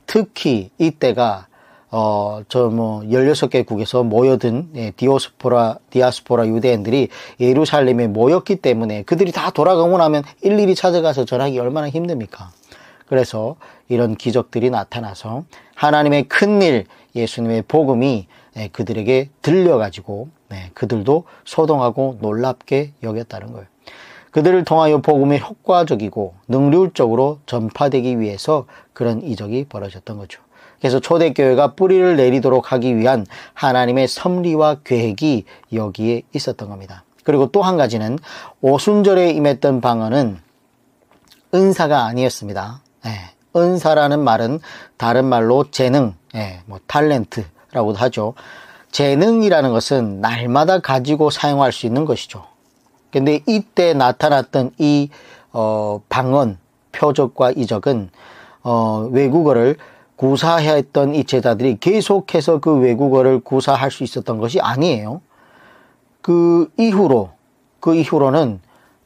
특히 이때가 16개국에서 모여든 디아스포라 유대인들이 예루살렘에 모였기 때문에 그들이 다 돌아가고 나면 일일이 찾아가서 전하기 얼마나 힘듭니까? 그래서 이런 기적들이 나타나서 하나님의 큰일, 예수님의 복음이 그들에게 들려가지고 그들도 소동하고 놀랍게 여겼다는 거예요. 그들을 통하여 복음이 효과적이고 능률적으로 전파되기 위해서 그런 이적이 벌어졌던 거죠. 그래서 초대교회가 뿌리를 내리도록 하기 위한 하나님의 섭리와 계획이 여기에 있었던 겁니다. 그리고 또 한 가지는 오순절에 임했던 방언은 은사가 아니었습니다. 은사라는 말은 다른 말로 재능, 탤런트라고도 하죠. 재능이라는 것은 날마다 가지고 사용할 수 있는 것이죠. 근데 이때 나타났던 이 방언, 표적과 이적은 외국어를 구사했던 이 제자들이 계속해서 그 외국어를 구사할 수 있었던 것이 아니에요. 그 이후로는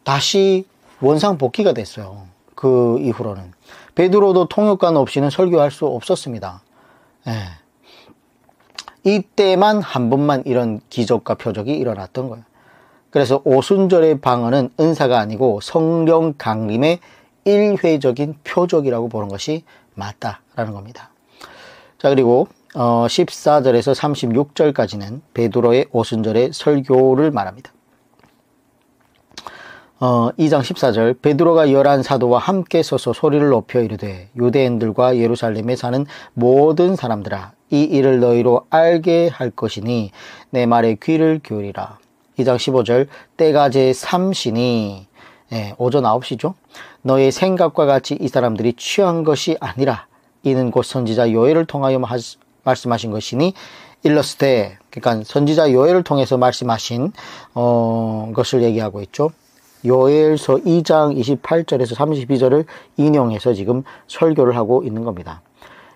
다시 원상복귀가 됐어요. 그 이후로는. 베드로도 통역관 없이는 설교할 수 없었습니다. 예. 이때만 한 번만 이런 기적과 표적이 일어났던 거예요. 그래서 오순절의 방언은 은사가 아니고 성령 강림의 일회적인 표적이라고 보는 것이 맞다라는 겁니다. 자, 그리고 14절에서 36절까지는 베드로의 오순절의 설교를 말합니다. 2장 14절 베드로가 11 사도와 함께 서서 소리를 높여 이르되 유대인들과 예루살렘에 사는 모든 사람들아 이 일을 너희로 알게 할 것이니 내 말에 귀를 기울이라. 2장 15절 때가 제 3시니 오전 9시죠. 너의 생각과 같이 이 사람들이 취한 것이 아니라 이는 곧 선지자 요엘을 통하여 말씀하신 것이니 일러스되, 그러니까 선지자 요엘을 통해서 말씀하신 것을 얘기하고 있죠. 요엘서 2장 28절에서 32절을 인용해서 지금 설교를 하고 있는 겁니다.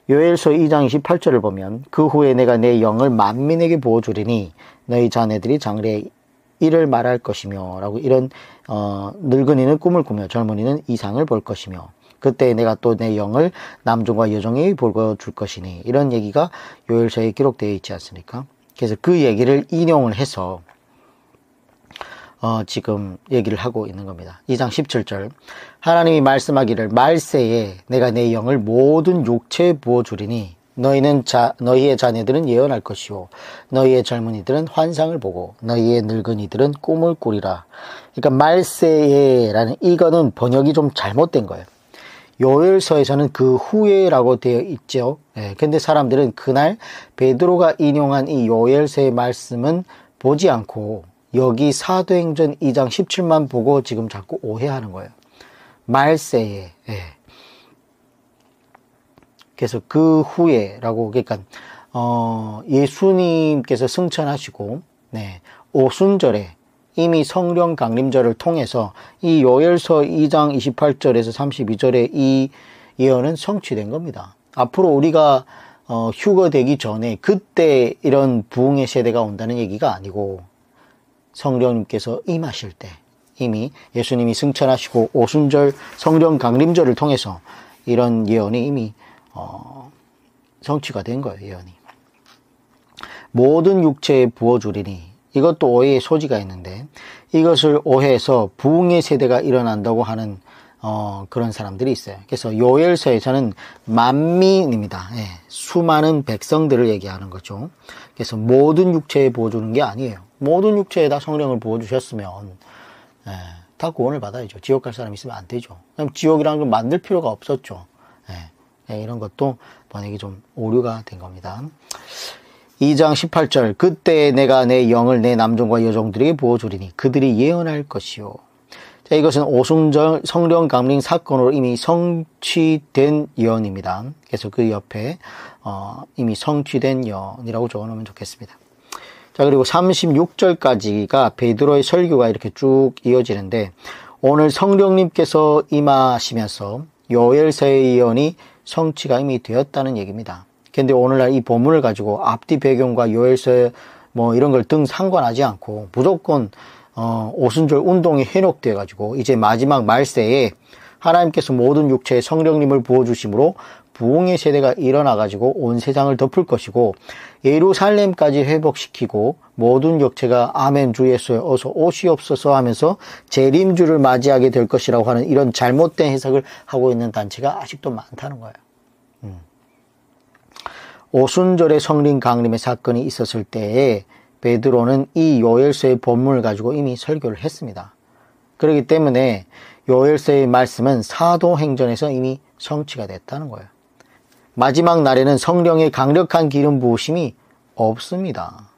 요엘서 2장 28절을 보면 그 후에 내가 내 영을 만민에게 부어주리니 너희 자네들이 장래에 이를 말할 것이며 라고 이런 늙은이는 꿈을 꾸며 젊은이는 이상을 볼 것이며 그때 내가 또 내 영을 남종과 여종에게 불어줄 것이니 이런 얘기가 요엘서에 기록되어 있지 않습니까? 그래서 그 얘기를 인용을 해서 지금 얘기를 하고 있는 겁니다. 2장 17절 하나님이 말씀하기를 말세에 내가 내 영을 모든 육체에 부어주리니 너희의 자녀들은 예언할 것이요 너희의 젊은이들은 환상을 보고 너희의 늙은이들은 꿈을 꾸리라. 그러니까 말세에라는 이거는 번역이 좀 잘못된 거예요. 요엘서에서는 그 후에라고 되어 있죠. 근데 사람들은 그날 베드로가 인용한 이 요엘서의 말씀은 보지 않고 여기 사도행전 2장 17만 보고 지금 자꾸 오해하는 거예요. 말세에. 그래서 그 후에라고, 그러니까 예수님께서 승천하시고 오순절에 이미 성령 강림절을 통해서 이 요엘서 2장 28절에서 32절의 이 예언은 성취된 겁니다. 앞으로 우리가 휴거되기 전에 그때 이런 부흥의 세대가 온다는 얘기가 아니고 성령님께서 임하실 때 이미 예수님이 승천하시고 오순절 성령 강림절을 통해서 이런 예언이 이미 성취가 된 거예요. 예언이. 모든 육체에 부어주리니 이것도 오해의 소지가 있는데 이것을 오해해서 부흥의 세대가 일어난다고 하는 그런 사람들이 있어요. 그래서 요엘서에서는 만민입니다. 수많은 백성들을 얘기하는 거죠. 그래서 모든 육체에 부어주는 게 아니에요. 모든 육체에다 성령을 부어주셨으면 다 구원을 받아야죠. 지옥 갈 사람 있으면 안 되죠. 그럼 지옥이라는 걸 만들 필요가 없었죠. 이런 것도 번역이 좀 오류가 된 겁니다. 2장 18절 그때 내가 내 영을 내 남종과 여종들에게 부어주리니 그들이 예언할 것이요. 자, 이것은 오순절 성령 강림 사건으로 이미 성취된 예언입니다. 그래서 그 옆에 이미 성취된 예언이라고 적어놓으면 좋겠습니다. 자, 그리고 36절까지가 베드로의 설교가 이렇게 쭉 이어지는데 오늘 성령님께서 임하시면서 요엘서의 예언이 성취가 이미 되었다는 얘기입니다. 근데 오늘날 이 본문을 가지고 앞뒤 배경과 요엘서 이런 걸 등 상관하지 않고 무조건 오순절 운동이 해놓되어 가지고 이제 마지막 말세에 하나님께서 모든 육체에 성령님을 부어주심으로 부흥의 세대가 일어나 가지고 온 세상을 덮을 것이고 예루살렘까지 회복시키고 모든 육체가 아멘 주 예수에 어서 오시옵소서 하면서 재림주를 맞이하게 될 것이라고 하는 이런 잘못된 해석을 하고 있는 단체가 아직도 많다는 거예요. 오순절의 성령 강림의 사건이 있었을 때에 베드로는 이 요엘서의 본문을 가지고 이미 설교를 했습니다. 그렇기 때문에 요엘서의 말씀은 사도행전에서 이미 성취가 됐다는 거예요. 마지막 날에는 성령의 강력한 기름 부으심이 없습니다.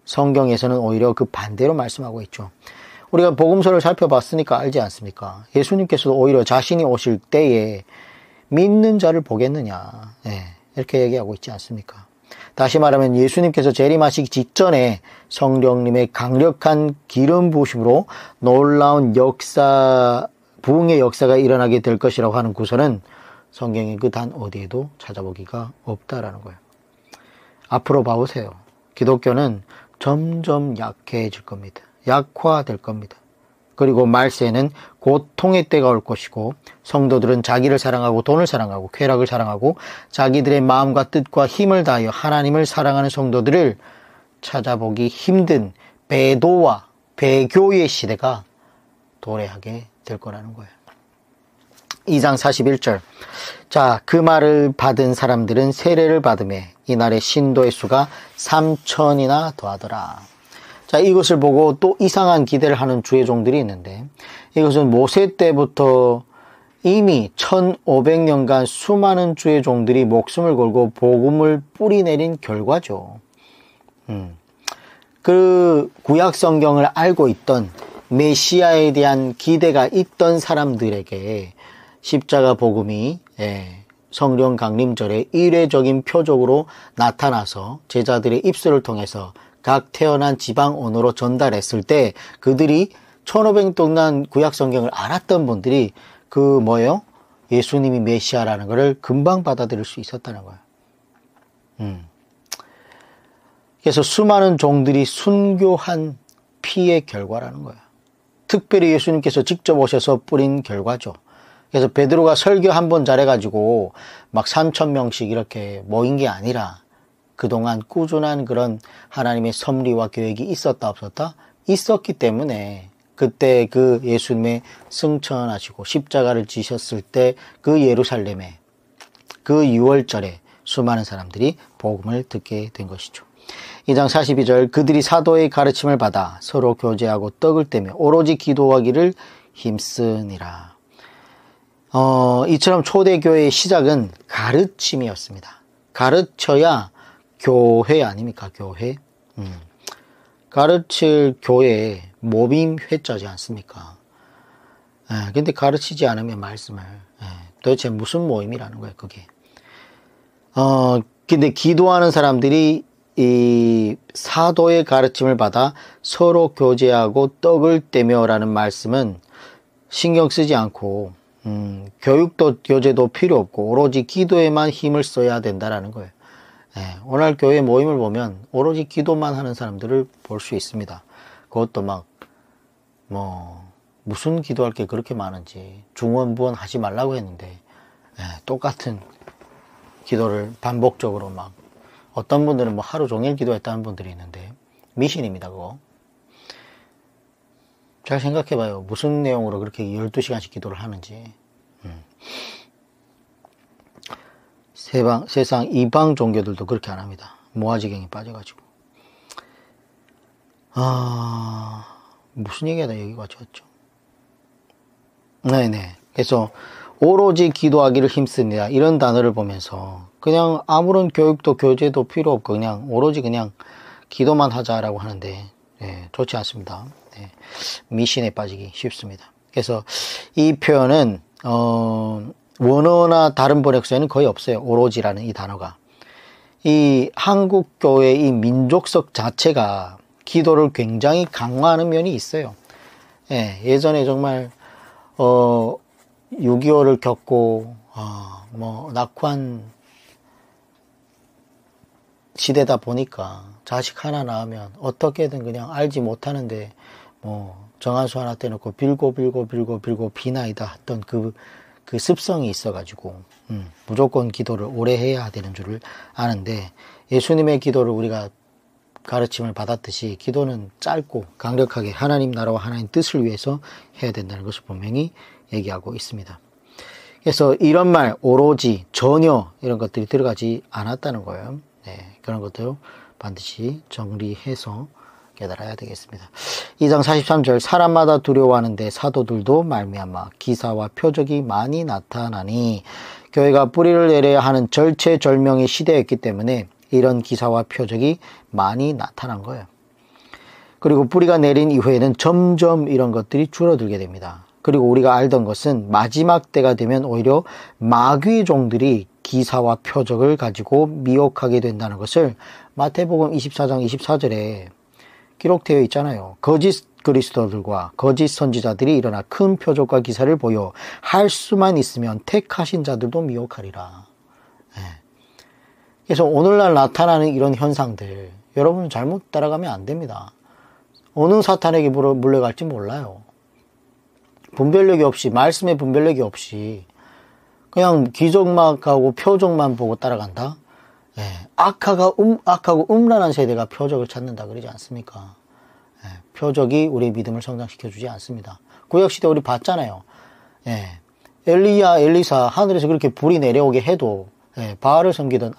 성경에서는 오히려 그 반대로 말씀하고 있죠. 우리가 복음서를 살펴봤으니까 알지 않습니까? 예수님께서도 오히려 자신이 오실 때에 믿는 자를 보겠느냐 이렇게 얘기하고 있지 않습니까? 다시 말하면 예수님께서 재림하시기 직전에 성령님의 강력한 기름 부으심으로 놀라운 역사, 부흥의 역사가 일어나게 될 것이라고 하는 구설은 성경의 그 단 어디에도 찾아보기가 없다라는 거예요. 앞으로 봐보세요. 기독교는 점점 약해질 겁니다. 약화될 겁니다. 그리고 말세에는 고통의 때가 올 것이고 성도들은 자기를 사랑하고 돈을 사랑하고 쾌락을 사랑하고 자기들의 마음과 뜻과 힘을 다하여 하나님을 사랑하는 성도들을 찾아보기 힘든 배도와 배교의 시대가 도래하게 될 거라는 거예요. 2장 41절. 자, 그 말을 받은 사람들은 세례를 받음에 이날의 신도의 수가 3,000이나 더하더라. 자, 이것을 보고 또 이상한 기대를 하는 주의 종들이 있는데, 이것은 모세 때부터 이미 1500년간 수많은 주의 종들이 목숨을 걸고 복음을 뿌리내린 결과죠. 그 구약 성경을 알고 있던 메시아에 대한 기대가 있던 사람들에게 십자가 복음이 성령 강림절에 이례적인 표적으로 나타나서 제자들의 입술을 통해서 각 태어난 지방 언어로 전달했을 때 그들이 1500동안 구약 성경을 알았던 분들이 예수님이 메시아라는 것을 금방 받아들일 수 있었다는 거예요. 그래서 수많은 종들이 순교한 피의 결과라는 거예요. 특별히 예수님께서 직접 오셔서 뿌린 결과죠. 그래서 베드로가 설교 한 번 잘해가지고 막 3,000명씩 이렇게 모인 게 아니라 그동안 꾸준한 그런 하나님의 섭리와 계획이 있었다 없었다? 있었기 때문에 그때 그 예수님의 승천하시고 십자가를 지셨을 때 그 예루살렘에 그 6월절에 수많은 사람들이 복음을 듣게 된 것이죠. 2장 42절. 그들이 사도의 가르침을 받아 서로 교제하고 떡을 떼며 오로지 기도하기를 힘쓰니라. 이처럼 초대교회의 시작은 가르침이었습니다. 가르쳐야 교회 아닙니까? 교회. 가르칠 교회 모임 회자지 않습니까? 근데 가르치지 않으면 말씀을 도대체 무슨 모임이라는 거예요, 그게. 근데 기도하는 사람들이 이 사도의 가르침을 받아 서로 교제하고 떡을 떼며라는 말씀은 신경 쓰지 않고 교육도 교제도 필요 없고 오로지 기도에만 힘을 써야 된다라는 거예요. 오늘 교회 모임을 보면 오로지 기도만 하는 사람들을 볼 수 있습니다. 그것도 무슨 기도할 게 그렇게 많은지 중원부원 하지 말라고 했는데 똑같은 기도를 반복적으로 어떤 분들은 하루 종일 기도했다는 분들이 있는데 미신입니다, 그거. 잘 생각해봐요. 무슨 내용으로 그렇게 12시간씩 기도를 하는지. 세상 이방 종교들도 그렇게 안 합니다. 모아지경에 빠져가지고. 무슨 얘기하다 여기가 왔죠? 네네. 그래서 오로지 기도하기를 힘씁니다. 이런 단어를 보면서 그냥 아무런 교육도 교제도 필요 없고 그냥 오로지 그냥 기도만 하자라고 하는데 좋지 않습니다. 미신에 빠지기 쉽습니다. 그래서 이 표현은 원어나 다른 번역서에는 거의 없어요. 오로지라는 이 단어가. 이 한국 교회의 이 민족성 자체가 기도를 굉장히 강화하는 면이 있어요. 예전에 정말 6.25를 겪고 낙후한 시대다 보니까 자식 하나 낳으면 어떻게든 그냥 알지 못하는데 정한수 하나 떼놓고 빌고 비나이다 했던 그 습성이 있어가지고 무조건 기도를 오래 해야 되는 줄을 아는데 예수님의 기도를 우리가 가르침을 받았듯이 기도는 짧고 강력하게 하나님 나라와 하나님 뜻을 위해서 해야 된다는 것을 분명히 얘기하고 있습니다. 그래서 이런 말 오로지 전혀 이런 것들이 들어가지 않았다는 거예요. 그런 것들 반드시 정리해서 깨달아야 되겠습니다. 2장 43절. 사람마다 두려워하는데 사도들도 말미암아 기사와 표적이 많이 나타나니 교회가 뿌리를 내려야 하는 절체절명의 시대였기 때문에 이런 기사와 표적이 많이 나타난 거예요. 그리고 뿌리가 내린 이후에는 점점 이런 것들이 줄어들게 됩니다. 그리고 우리가 알던 것은 마지막 때가 되면 오히려 마귀의 종들이 기사와 표적을 가지고 미혹하게 된다는 것을 마태복음 24장 24절에 기록되어 있잖아요. 거짓 그리스도들과 거짓 선지자들이 일어나 큰 표적과 기사를 보여 할 수만 있으면 택하신 자들도 미혹하리라. 그래서 오늘날 나타나는 이런 현상들, 여러분 잘못 따라가면 안 됩니다. 어느 사탄에게 물려갈지 몰라요. 분별력이 없이, 말씀의 분별력이 없이 그냥 기적만 하고 표적만 보고 따라간다? 악하고 음란한 세대가 표적을 찾는다 그러지 않습니까? 표적이 우리의 믿음을 성장시켜주지 않습니다. 구약시대 우리 봤잖아요. 엘리야, 엘리사 하늘에서 그렇게 불이 내려오게 해도 바알을 섬기던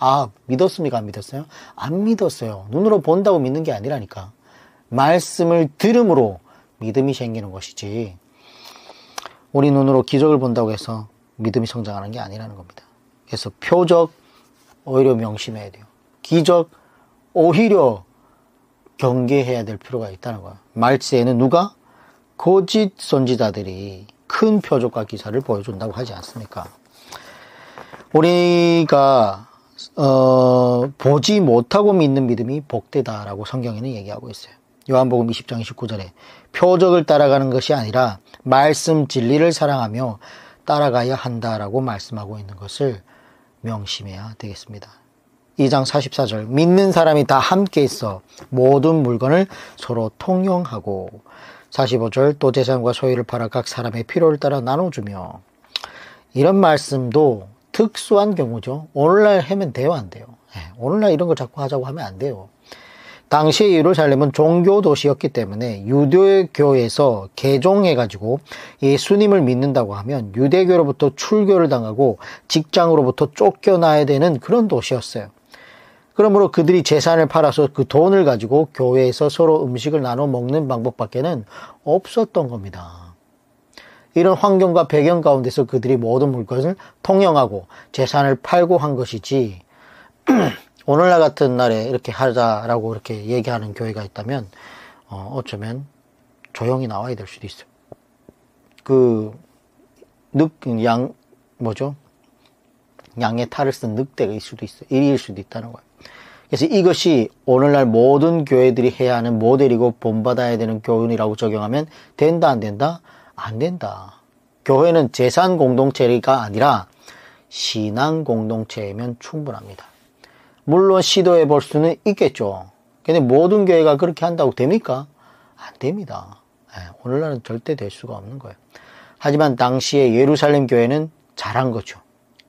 믿었습니까? 안 믿었어요? 안 믿었어요. 눈으로 본다고 믿는 게 아니라니까. 말씀을 들음으로 믿음이 생기는 것이지, 우리 눈으로 기적을 본다고 해서 믿음이 성장하는 게 아니라는 겁니다. 그래서 표적 오히려 명심해야 돼요. 기적 오히려 경계해야 될 필요가 있다는 거예요. 말세에는 누가? 거짓 선지자들이 큰 표적과 기사를 보여준다고 하지 않습니까? 우리가 보지 못하고 믿는 믿음이 복되다라고 성경에는 얘기하고 있어요. 요한복음 20장 29절에 표적을 따라가는 것이 아니라 말씀 진리를 사랑하며 따라가야 한다라고 말씀하고 있는 것을 명심해야 되겠습니다. 2장 44절 믿는 사람이 다 함께 있어 모든 물건을 서로 통용하고, 45절 또 재산과 소유를 팔아 각 사람의 필요를 따라 나눠주며. 이런 말씀도 특수한 경우죠. 오늘날 하면 돼요, 안 돼요? 오늘날 이런 걸 자꾸 하자고 하면 안 돼요. 당시의 예루살렘은 종교 도시였기 때문에 유대교에서 개종해가지고 예수님을 믿는다고 하면 유대교로부터 출교를 당하고 직장으로부터 쫓겨나야 되는 그런 도시였어요. 그러므로 그들이 재산을 팔아서 그 돈을 가지고 교회에서 서로 음식을 나눠 먹는 방법밖에는 없었던 겁니다. 이런 환경과 배경 가운데서 그들이 모든 물건을 통용하고 재산을 팔고 한 것이지, 오늘날 같은 날에 이렇게 하자라고 이렇게 얘기하는 교회가 있다면 어쩌면 조용히 나와야 될 수도 있어요. 양의 탈을 쓴 늑대일 수도 있어요. 일일 수도 있다는 거예요. 그래서 이것이 오늘날 모든 교회들이 해야 하는 모델이고 본받아야 되는 교훈이라고 적용하면 된다, 안 된다? 안 된다. 교회는 재산 공동체가 아니라 신앙 공동체이면 충분합니다. 물론 시도해 볼 수는 있겠죠. 근데 모든 교회가 그렇게 한다고 됩니까? 안 됩니다. 오늘날은 절대 될 수가 없는 거예요. 하지만 당시에 예루살렘 교회는 잘한 거죠.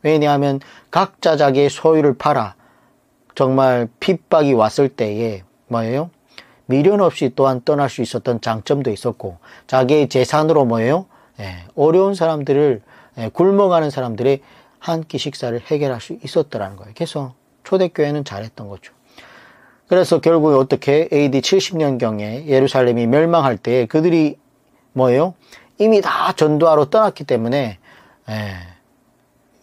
왜냐하면 각자 자기의 소유를 팔아 정말 핍박이 왔을 때에 미련 없이 또한 떠날 수 있었던 장점도 있었고, 자기의 재산으로 어려운 사람들을, 굶어가는 사람들의 한 끼 식사를 해결할 수 있었더라는 거예요. 그래서 초대교회는 잘했던 거죠. 그래서 결국에 어떻게 AD 70년경에 예루살렘이 멸망할 때 그들이 이미 다 전도하러 떠났기 때문에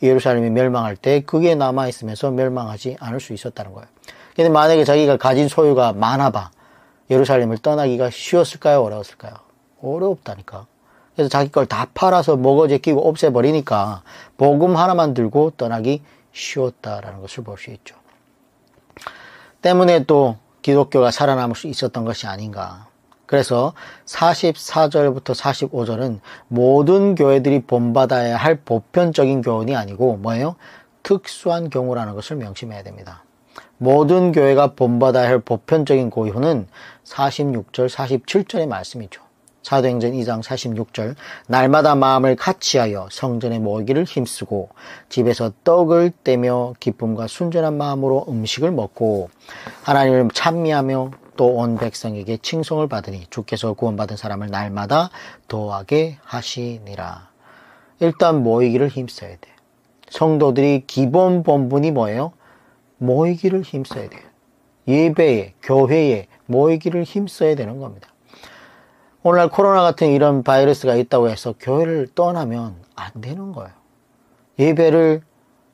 예루살렘이 멸망할 때 그게 남아있으면서 멸망하지 않을 수 있었다는 거예요. 근데 만약에 자기가 가진 소유가 많아봐 예루살렘을 떠나기가 쉬웠을까요? 어려웠을까요? 어렵다니까. 그래서 자기 걸 다 팔아서 먹어 제끼고 없애버리니까 복음 하나만 들고 떠나기 쉬웠다라는 것을 볼 수 있죠. 때문에 또 기독교가 살아남을 수 있었던 것이 아닌가. 그래서 44절부터 45절은 모든 교회들이 본받아야 할 보편적인 교훈이 아니고 특수한 경우라는 것을 명심해야 됩니다. 모든 교회가 본받아야 할 보편적인 교훈은 46절, 47절의 말씀이죠. 사도행전 2장 46절 날마다 마음을 같이하여 성전에 모이기를 힘쓰고 집에서 떡을 떼며 기쁨과 순전한 마음으로 음식을 먹고 하나님을 찬미하며 또 온 백성에게 칭송을 받으니 주께서 구원받은 사람을 날마다 도하게 하시니라. 일단 모이기를 힘써야 돼요. 성도들이 기본 본분이 뭐예요? 모이기를 힘써야 돼요. 예배에, 교회에 모이기를 힘써야 되는 겁니다. 오늘날 코로나 같은 이런 바이러스가 있다고 해서 교회를 떠나면 안 되는 거예요. 예배를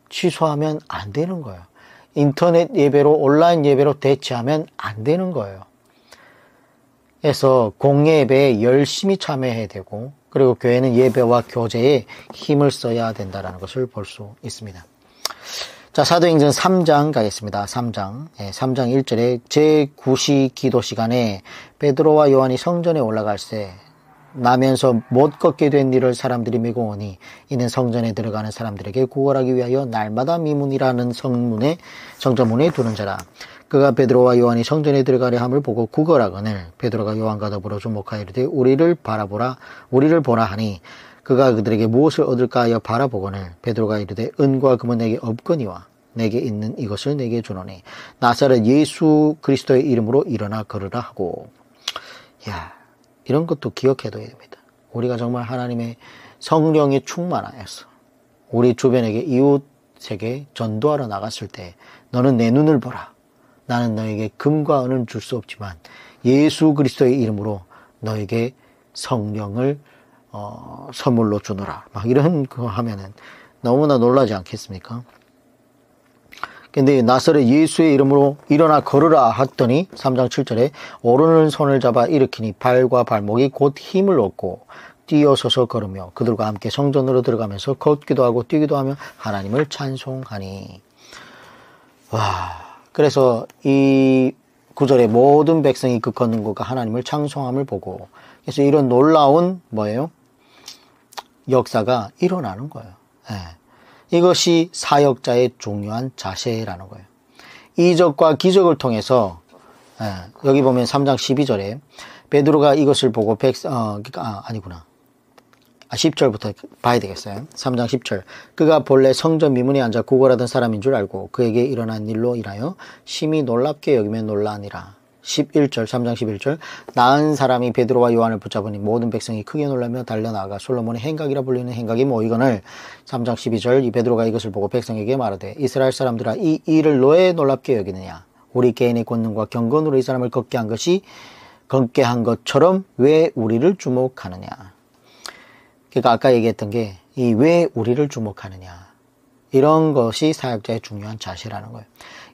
취소하면 안 되는 거예요. 인터넷 예배로, 온라인 예배로 대체하면 안 되는 거예요. 그래서 공예 예배에 열심히 참여해야 되고, 그리고 교회는 예배와 교제에 힘을 써야 된다는 것을 볼 수 있습니다. 자, 사도행전 3장 가겠습니다. 3장. 3장 1절에 제9시 기도 시간에 베드로와 요한이 성전에 올라갈 때 나면서 못 걷게 된 일을 사람들이 메고 오니 이는 성전에 들어가는 사람들에게 구걸하기 위하여 날마다 미문이라는 성전문에 두는 자라. 그가 베드로와 요한이 성전에 들어가려 함을 보고 구걸하거늘 베드로가 요한과 더불어 주목하여 이르되 우리를 보라 하니 그가 그들에게 무엇을 얻을까 하여 바라보거늘 베드로가 이르되 은과 금은 내게 없거니와 내게 있는 이것을 내게 주노니 나사렛 예수 그리스도의 이름으로 일어나 걸으라 하고. 이런 것도 기억해둬야 됩니다. 우리가 정말 하나님의 성령이 충만하여서 우리 주변에게 이웃에게 전도하러 나갔을 때 너는 내 눈을 보라. 나는 너에게 금과 은을 줄 수 없지만 예수 그리스도의 이름으로 너에게 성령을 선물로 주노라. 막 이런 거 하면은 너무나 놀라지 않겠습니까? 근데 나사렛 예수의 이름으로 일어나 걸으라 했더니 3장 7절에 오르는 손을 잡아 일으키니 발과 발목이 곧 힘을 얻고 뛰어서서 걸으며 그들과 함께 성전으로 들어가면서 걷기도 하고 뛰기도 하며 하나님을 찬송하니. 그래서 이 구절에 모든 백성이 그 걷는 것과 하나님을 찬송함을 보고, 그래서 이런 놀라운 역사가 일어나는 거예요. 이것이 사역자의 중요한 자세라는 거예요. 이적과 기적을 통해서 여기 보면 3장 12절에 베드로가 이것을 보고 10절부터 봐야 되겠어요. 3장 10절. 그가 본래 성전 미문에 앉아 구걸하던 사람인 줄 알고 그에게 일어난 일로 인하여 심히 놀랍게 여기며 놀라니라. 11절, 3장 11절. 나은 사람이 베드로와 요한을 붙잡으니 모든 백성이 크게 놀라며 달려나가 솔로몬의 행각이라 불리는 행각이 모이거늘. 3장 12절. 이 베드로가 이것을 보고 백성에게 말하되 이스라엘 사람들아 이 일을 왜 놀랍게 여기느냐. 우리 개인의 권능과 경건으로 이 사람을 걷게 한 것처럼 왜 우리를 주목하느냐. 그러니까 아까 얘기했던 게 이 왜 우리를 주목하느냐. 이런 것이 사역자의 중요한 자세라는 거예요.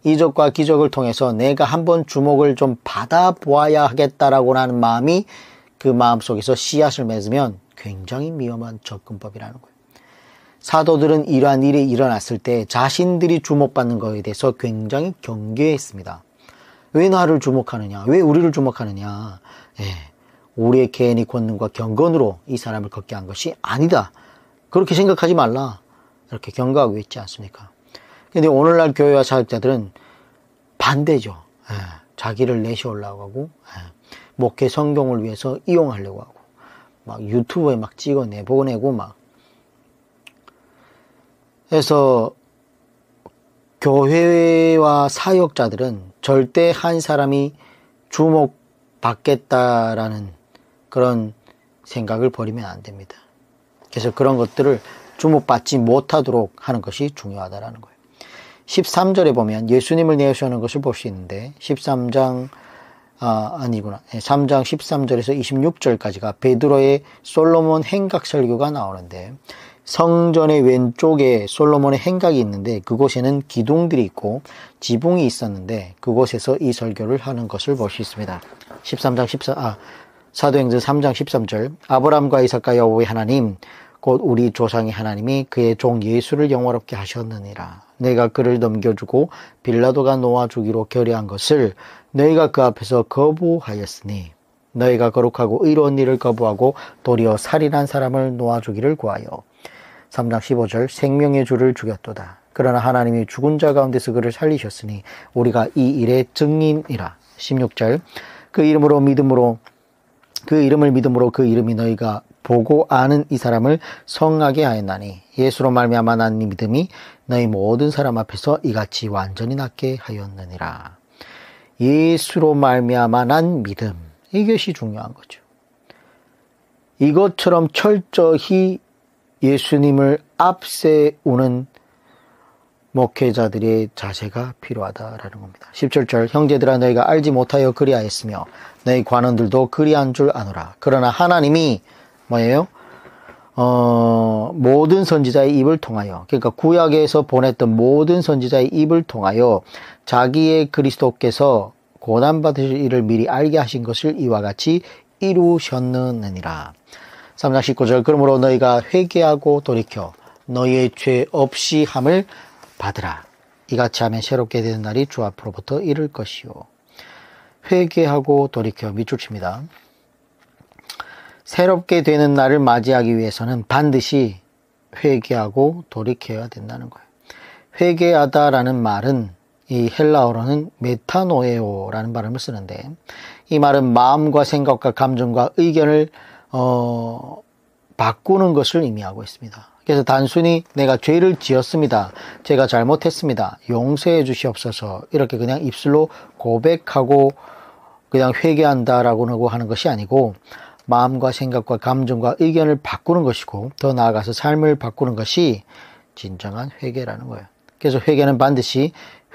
이적과 기적을 통해서 내가 한번 주목을 좀 받아보아야 하겠다라고 하는 마음이 그 마음 속에서 씨앗을 맺으면 굉장히 위험한 접근법이라는 거예요. 사도들은 이러한 일이 일어났을 때 자신들이 주목받는 것에 대해서 굉장히 경계했습니다. 왜 나를 주목하느냐? 왜 우리를 주목하느냐? 우리의 개인의 권능과 경건으로 이 사람을 걷게 한 것이 아니다. 그렇게 생각하지 말라. 이렇게 경고하고 있지 않습니까? 근데 오늘날 교회와 사역자들은 반대죠. 자기를 내세우려고 하고, 목회 성공을 위해서 이용하려고 하고, 막 유튜브에 막 찍어 내보내고 막. 그래서 교회와 사역자들은 절대 한 사람이 주목받겠다라는 그런 생각을 버리면 안 됩니다. 그래서 그런 것들을 주목받지 못하도록 하는 것이 중요하다라는 거예요. 13절에 보면 예수님을 내세우는 것을 볼 수 있는데 3장 13절에서 26절까지가 베드로의 솔로몬 행각 설교가 나오는데 성전의 왼쪽에 솔로몬의 행각이 있는데 그곳에는 기둥들이 있고 지붕이 있었는데 그곳에서 이 설교를 하는 것을 볼 수 있습니다. 사도행전 3장 13절. 아브라함과 이삭과 야곱의 하나님 곧 우리 조상의 하나님이 그의 종 예수를 영화롭게 하셨느니라. 내가 그를 넘겨주고 빌라도가 놓아주기로 결의한 것을 너희가 그 앞에서 거부하였으니 너희가 거룩하고 의로운 일을 거부하고 도리어 살인한 사람을 놓아주기를 구하여. 3장 15절. 생명의 주를 죽였도다. 그러나 하나님이 죽은 자 가운데서 그를 살리셨으니 우리가 이 일의 증인이라. 16절. 그 이름을 믿음으로 그 이름이 너희가 보고 아는 이 사람을 성하게 하였나니 예수로 말미암아 난 이 믿음이 너희 모든 사람 앞에서 이같이 완전히 낫게 하였느니라. 예수로 말미암아 난 믿음, 이것이 중요한 거죠. 이것처럼 철저히 예수님을 앞세우는 목회자들의 자세가 필요하다라는 겁니다. 17절. 형제들아 너희가 알지 못하여 그리하였으며 너희 관원들도 그리한 줄 아노라. 그러나 하나님이 뭐예요? 모든 선지자의 입을 통하여, 그러니까 구약에서 보냈던 모든 선지자의 입을 통하여 자기의 그리스도께서 고난받으실 일을 미리 알게 하신 것을 이와 같이 이루셨느니라. 3장 19절. 그러므로 너희가 회개하고 돌이켜 너희의 죄 없이 함을 받으라. 이같이 하면 새롭게 되는 날이 주 앞으로부터 이를 것이요. 회개하고 돌이켜 밑줄 칩니다. 새롭게 되는 날을 맞이하기 위해서는 반드시 회개하고 돌이켜야 된다는 거예요. 회개하다라는 말은 이 헬라어로는 메타노에오라는 발음을 쓰는데, 이 말은 마음과 생각과 감정과 의견을 바꾸는 것을 의미하고 있습니다. 그래서 단순히 내가 죄를 지었습니다, 제가 잘못했습니다, 용서해 주시옵소서, 이렇게 그냥 입술로 고백하고 그냥 회개한다라고 하는 것이 아니고, 마음과 생각과 감정과 의견을 바꾸는 것이고, 더 나아가서 삶을 바꾸는 것이 진정한 회개라는 거예요. 그래서 회개는 반드시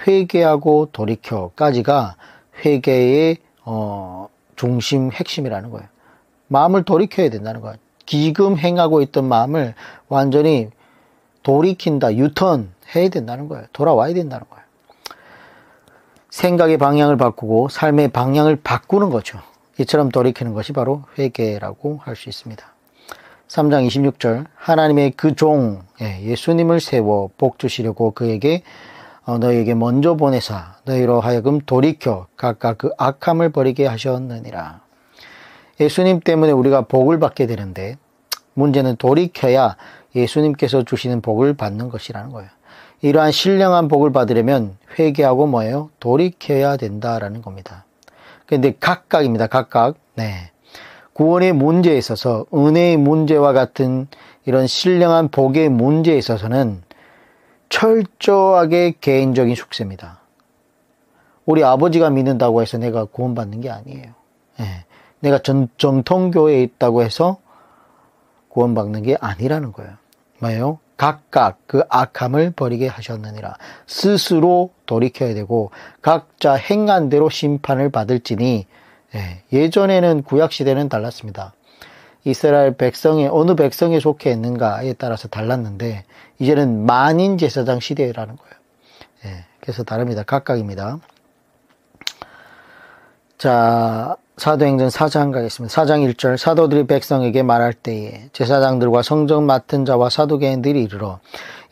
회개하고 돌이켜까지가 회개의 중심, 핵심이라는 거예요. 마음을 돌이켜야 된다는 거예요. 지금 행하고 있던 마음을 완전히 돌이킨다, 유턴 해야 된다는 거예요. 돌아와야 된다는 거예요. 생각의 방향을 바꾸고 삶의 방향을 바꾸는 거죠. 이처럼 돌이키는 것이 바로 회개라고 할 수 있습니다. 3장 26절, 하나님의 그 종 예수님을 세워 복 주시려고 그에게 너희에게 먼저 보내사 너희로 하여금 돌이켜 각각 그 악함을 버리게 하셨느니라. 예수님 때문에 우리가 복을 받게 되는데, 문제는 돌이켜야 예수님께서 주시는 복을 받는 것이라는 거예요. 이러한 신령한 복을 받으려면 회개하고 뭐예요? 돌이켜야 된다라는 겁니다. 그런데 각각입니다. 각각. 네. 구원의 문제에 있어서, 은혜의 문제와 같은 이런 신령한 복의 문제에 있어서는 철저하게 개인적인 숙세입니다. 우리 아버지가 믿는다고 해서 내가 구원받는 게 아니에요. 네. 내가 정통교회에 있다고 해서 구원받는 게 아니라는 거예요. 뭐예요? 각각 그 악함을 버리게 하셨느니라. 스스로 돌이켜야 되고 각자 행한 대로 심판을 받을지니, 예전에는 구약시대는 달랐습니다. 이스라엘 백성에 어느 백성에 속해 있는가에 따라서 달랐는데, 이제는 만인 제사장 시대라는 거예요. 그래서 다릅니다. 각각입니다. 자, 사도행전 4장 가겠습니다. 4장 1절, 사도들이 백성에게 말할 때에 제사장들과 성전 맡은 자와 사두개인들이 이르러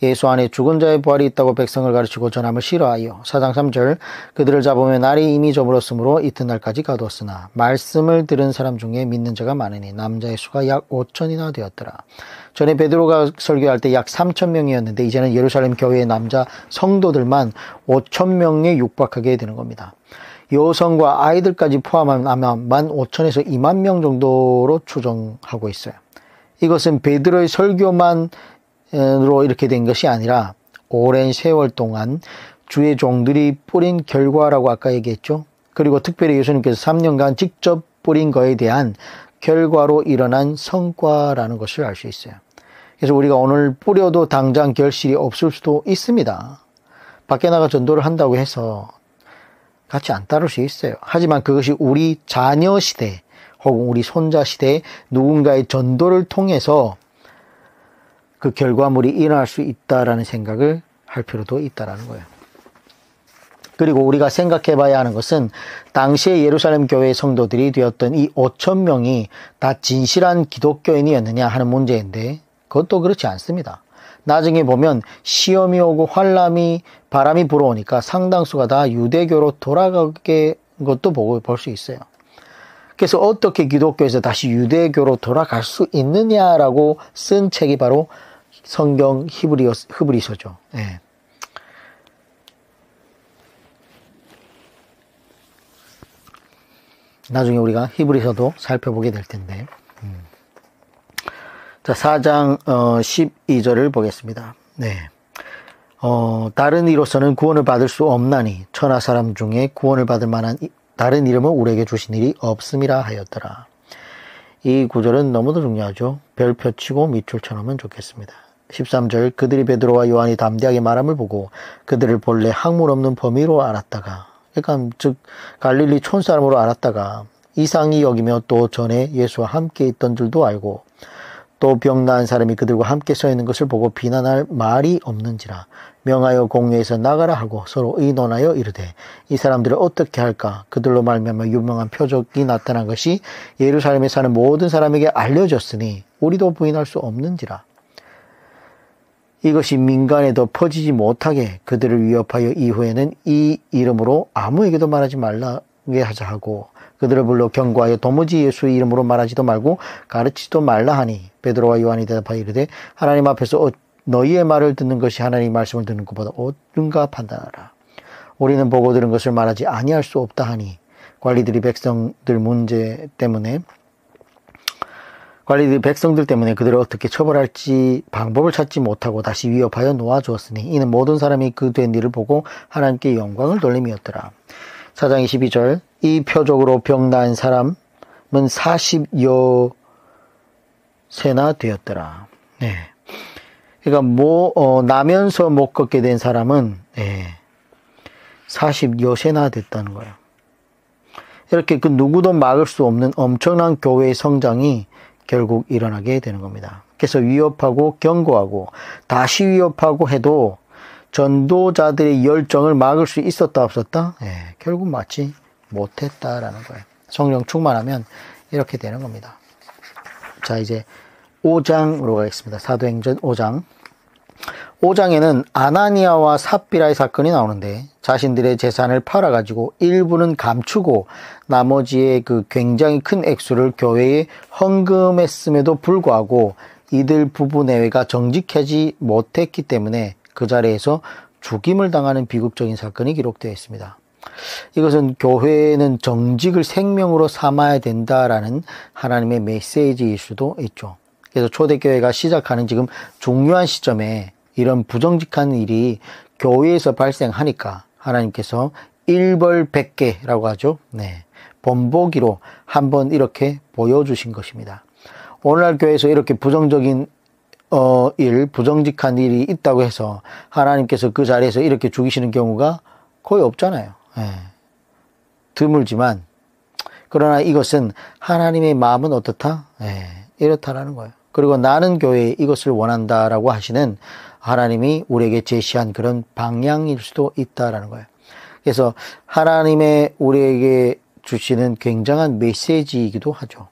예수 안에 죽은 자의 부활이 있다고 백성을 가르치고 전함을 싫어하여. 4장 3절, 그들을 잡으면 날이 이미 저물었으므로 이튿날까지 가두었으나 말씀을 들은 사람 중에 믿는 자가 많으니 남자의 수가 약 5천이나 되었더라. 전에 베드로가 설교할 때 약 3천 명이었는데 이제는 예루살렘 교회의 남자 성도들만 5천 명에 육박하게 되는 겁니다. 여성과 아이들까지 포함하면 아마 15,000에서 2만 명 정도로 추정하고 있어요. 이것은 베드로의 설교만으로 이렇게 된 것이 아니라 오랜 세월 동안 주의 종들이 뿌린 결과라고 아까 얘기했죠. 그리고 특별히 예수님께서 3년간 직접 뿌린 거에 대한 결과로 일어난 성과라는 것을 알 수 있어요. 그래서 우리가 오늘 뿌려도 당장 결실이 없을 수도 있습니다. 밖에 나가 전도를 한다고 해서 같이 안 따를 수 있어요. 하지만 그것이 우리 자녀 시대 혹은 우리 손자 시대에 누군가의 전도를 통해서 그 결과물이 일어날 수 있다라는 생각을 할 필요도 있다라는 거예요. 그리고 우리가 생각해 봐야 하는 것은 당시에 예루살렘 교회의 성도들이 되었던 이 5천 명이 다 진실한 기독교인이었느냐 하는 문제인데, 그것도 그렇지 않습니다. 나중에 보면 시험이 오고 환란이 바람이 불어오니까 상당수가 다 유대교로 돌아가게 것도 볼 수 있어요. 그래서 어떻게 기독교에서 다시 유대교로 돌아갈 수 있느냐라고 쓴 책이 바로 성경 히브리서죠. 네. 나중에 우리가 히브리서도 살펴보게 될 텐데. 자, 4장 12절을 보겠습니다. 네. 다른 이로서는 구원을 받을 수 없나니 천하 사람 중에 구원을 받을 만한 다른 이름을 우리에게 주신 일이 없음이라 하였더라. 이 구절은 너무도 중요하죠. 별표 치고 밑줄 쳐놓으면 좋겠습니다. 13절, 그들이 베드로와 요한이 담대하게 말함을 보고 그들을 본래 학문 없는 범위로 알았다가, 그러니까 즉 갈릴리 촌사람으로 알았다가 이상히 여기며 또 전에 예수와 함께 있던 줄도 알고 또 병 나은 사람이 그들과 함께 서 있는 것을 보고 비난할 말이 없는지라 명하여 공회에서 나가라 하고 서로 의논하여 이르되 이 사람들을 어떻게 할까? 그들로 말미암아 유명한 표적이 나타난 것이 예루살렘에 사는 모든 사람에게 알려졌으니 우리도 부인할 수 없는지라. 이것이 민간에도 퍼지지 못하게 그들을 위협하여 이후에는 이 이름으로 아무에게도 말하지 말라게 하자 하고 그들을 불러 경고하여 도무지 예수의 이름으로 말하지도 말고 가르치지도 말라 하니 베드로와 요한이 대답하여 이르되 하나님 앞에서 너희의 말을 듣는 것이 하나님의 말씀을 듣는 것보다 옳은가 판단하라. 우리는 보고 들은 것을 말하지 아니할 수 없다 하니 관리들이 백성들 때문에 그들을 어떻게 처벌할지 방법을 찾지 못하고 다시 위협하여 놓아주었으니 이는 모든 사람이 그 된 일을 보고 하나님께 영광을 돌림이었더라. 4장 22절 이 표적으로 병 나은 사람은 40여 세나 되었더라. 네. 그러니까 나면서 못 걷게 된 사람은 40여 세나 됐다는 거예요. 이렇게 그 누구도 막을 수 없는 엄청난 교회의 성장이 결국 일어나게 되는 겁니다. 그래서 위협하고 경고하고 다시 위협하고 해도 전도자들의 열정을 막을 수 있었다 없었다? 결국 막지 못했다라는 거예요. 성령 충만하면 이렇게 되는 겁니다. 자, 이제 5장으로 가겠습니다. 사도행전 5장. 5장에는 아나니아와 삽비라의 사건이 나오는데 자신들의 재산을 팔아가지고 일부는 감추고 나머지의 그 굉장히 큰 액수를 교회에 헌금했음에도 불구하고 이들 부부 내외가 정직하지 못했기 때문에 그 자리에서 죽임을 당하는 비극적인 사건이 기록되어 있습니다. 이것은 교회는 정직을 생명으로 삼아야 된다라는 하나님의 메시지일 수도 있죠. 그래서 초대교회가 시작하는 지금 중요한 시점에 이런 부정직한 일이 교회에서 발생하니까 하나님께서 일벌백계라고 하죠. 네, 본보기로 한번 이렇게 보여주신 것입니다. 오늘날 교회에서 이렇게 부정적인 부정직한 일이 있다고 해서 하나님께서 그 자리에서 이렇게 죽이시는 경우가 거의 없잖아요. 드물지만 그러나 이것은 하나님의 마음은 어떻다? 이렇다라는 거예요. 그리고 나는 교회에 이것을 원한다라고 하시는 하나님이 우리에게 제시한 그런 방향일 수도 있다라는 거예요. 그래서 하나님의 우리에게 주시는 굉장한 메시지이기도 하죠.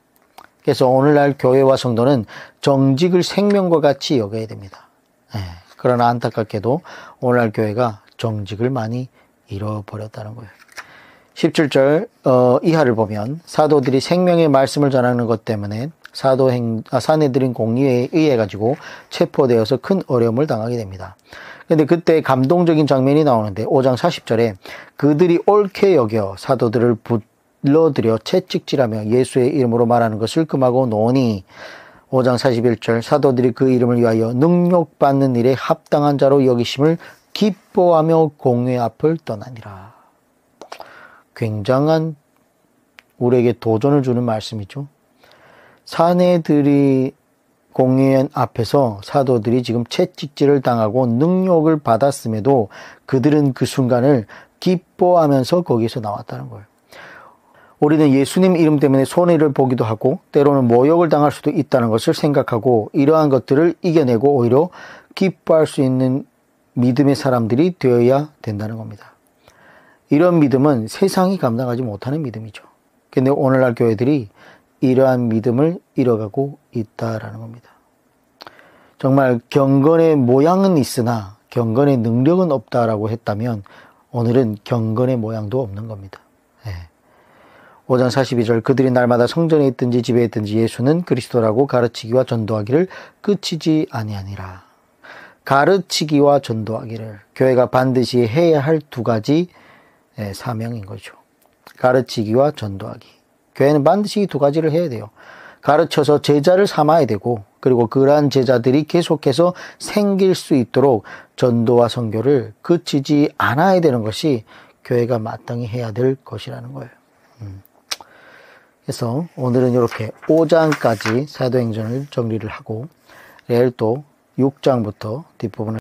그래서 오늘날 교회와 성도는 정직을 생명과 같이 여겨야 됩니다. 그러나 안타깝게도 오늘날 교회가 정직을 많이 잃어버렸다는 거예요. 17절 이하를 보면 사도들이 생명의 말씀을 전하는 것 때문에 사내들인 공의회에 의해 가지고 체포되어서 큰 어려움을 당하게 됩니다. 그런데 그때 감동적인 장면이 나오는데 5장 40절에 그들이 옳게 여겨 사도들을 불러들여 채찍질하며 예수의 이름으로 말하는 것을 금하고 노니 5장 41절 사도들이 그 이름을 위하여 능욕받는 일에 합당한 자로 여기심을 기뻐하며 공회 앞을 떠나니라. 굉장한 우리에게 도전을 주는 말씀이죠. 사내들이 공회원 앞에서 사도들이 지금 채찍질을 당하고 능욕을 받았음에도 그들은 그 순간을 기뻐하면서 거기서 나왔다는 거예요. 우리는 예수님 이름 때문에 손해를 보기도 하고 때로는 모욕을 당할 수도 있다는 것을 생각하고 이러한 것들을 이겨내고 오히려 기뻐할 수 있는 믿음의 사람들이 되어야 된다는 겁니다. 이런 믿음은 세상이 감당하지 못하는 믿음이죠. 그런데 오늘날 교회들이 이러한 믿음을 잃어가고 있다라는 겁니다. 정말 경건의 모양은 있으나 경건의 능력은 없다라고 했다면 오늘은 경건의 모양도 없는 겁니다. 5장 42절 그들이 날마다 성전에 있든지 집에 있든지 예수는 그리스도라고 가르치기와 전도하기를 그치지 아니하니라. 가르치기와 전도하기를 교회가 반드시 해야 할 두 가지 사명인 거죠. 가르치기와 전도하기. 교회는 반드시 이 두 가지를 해야 돼요. 가르쳐서 제자를 삼아야 되고 그리고 그러한 제자들이 계속해서 생길 수 있도록 전도와 선교를 그치지 않아야 되는 것이 교회가 마땅히 해야 될 것이라는 거예요. 그래서 오늘은 이렇게 5장까지 사도행전을 정리를 하고 내일 또 6장부터 뒷부분을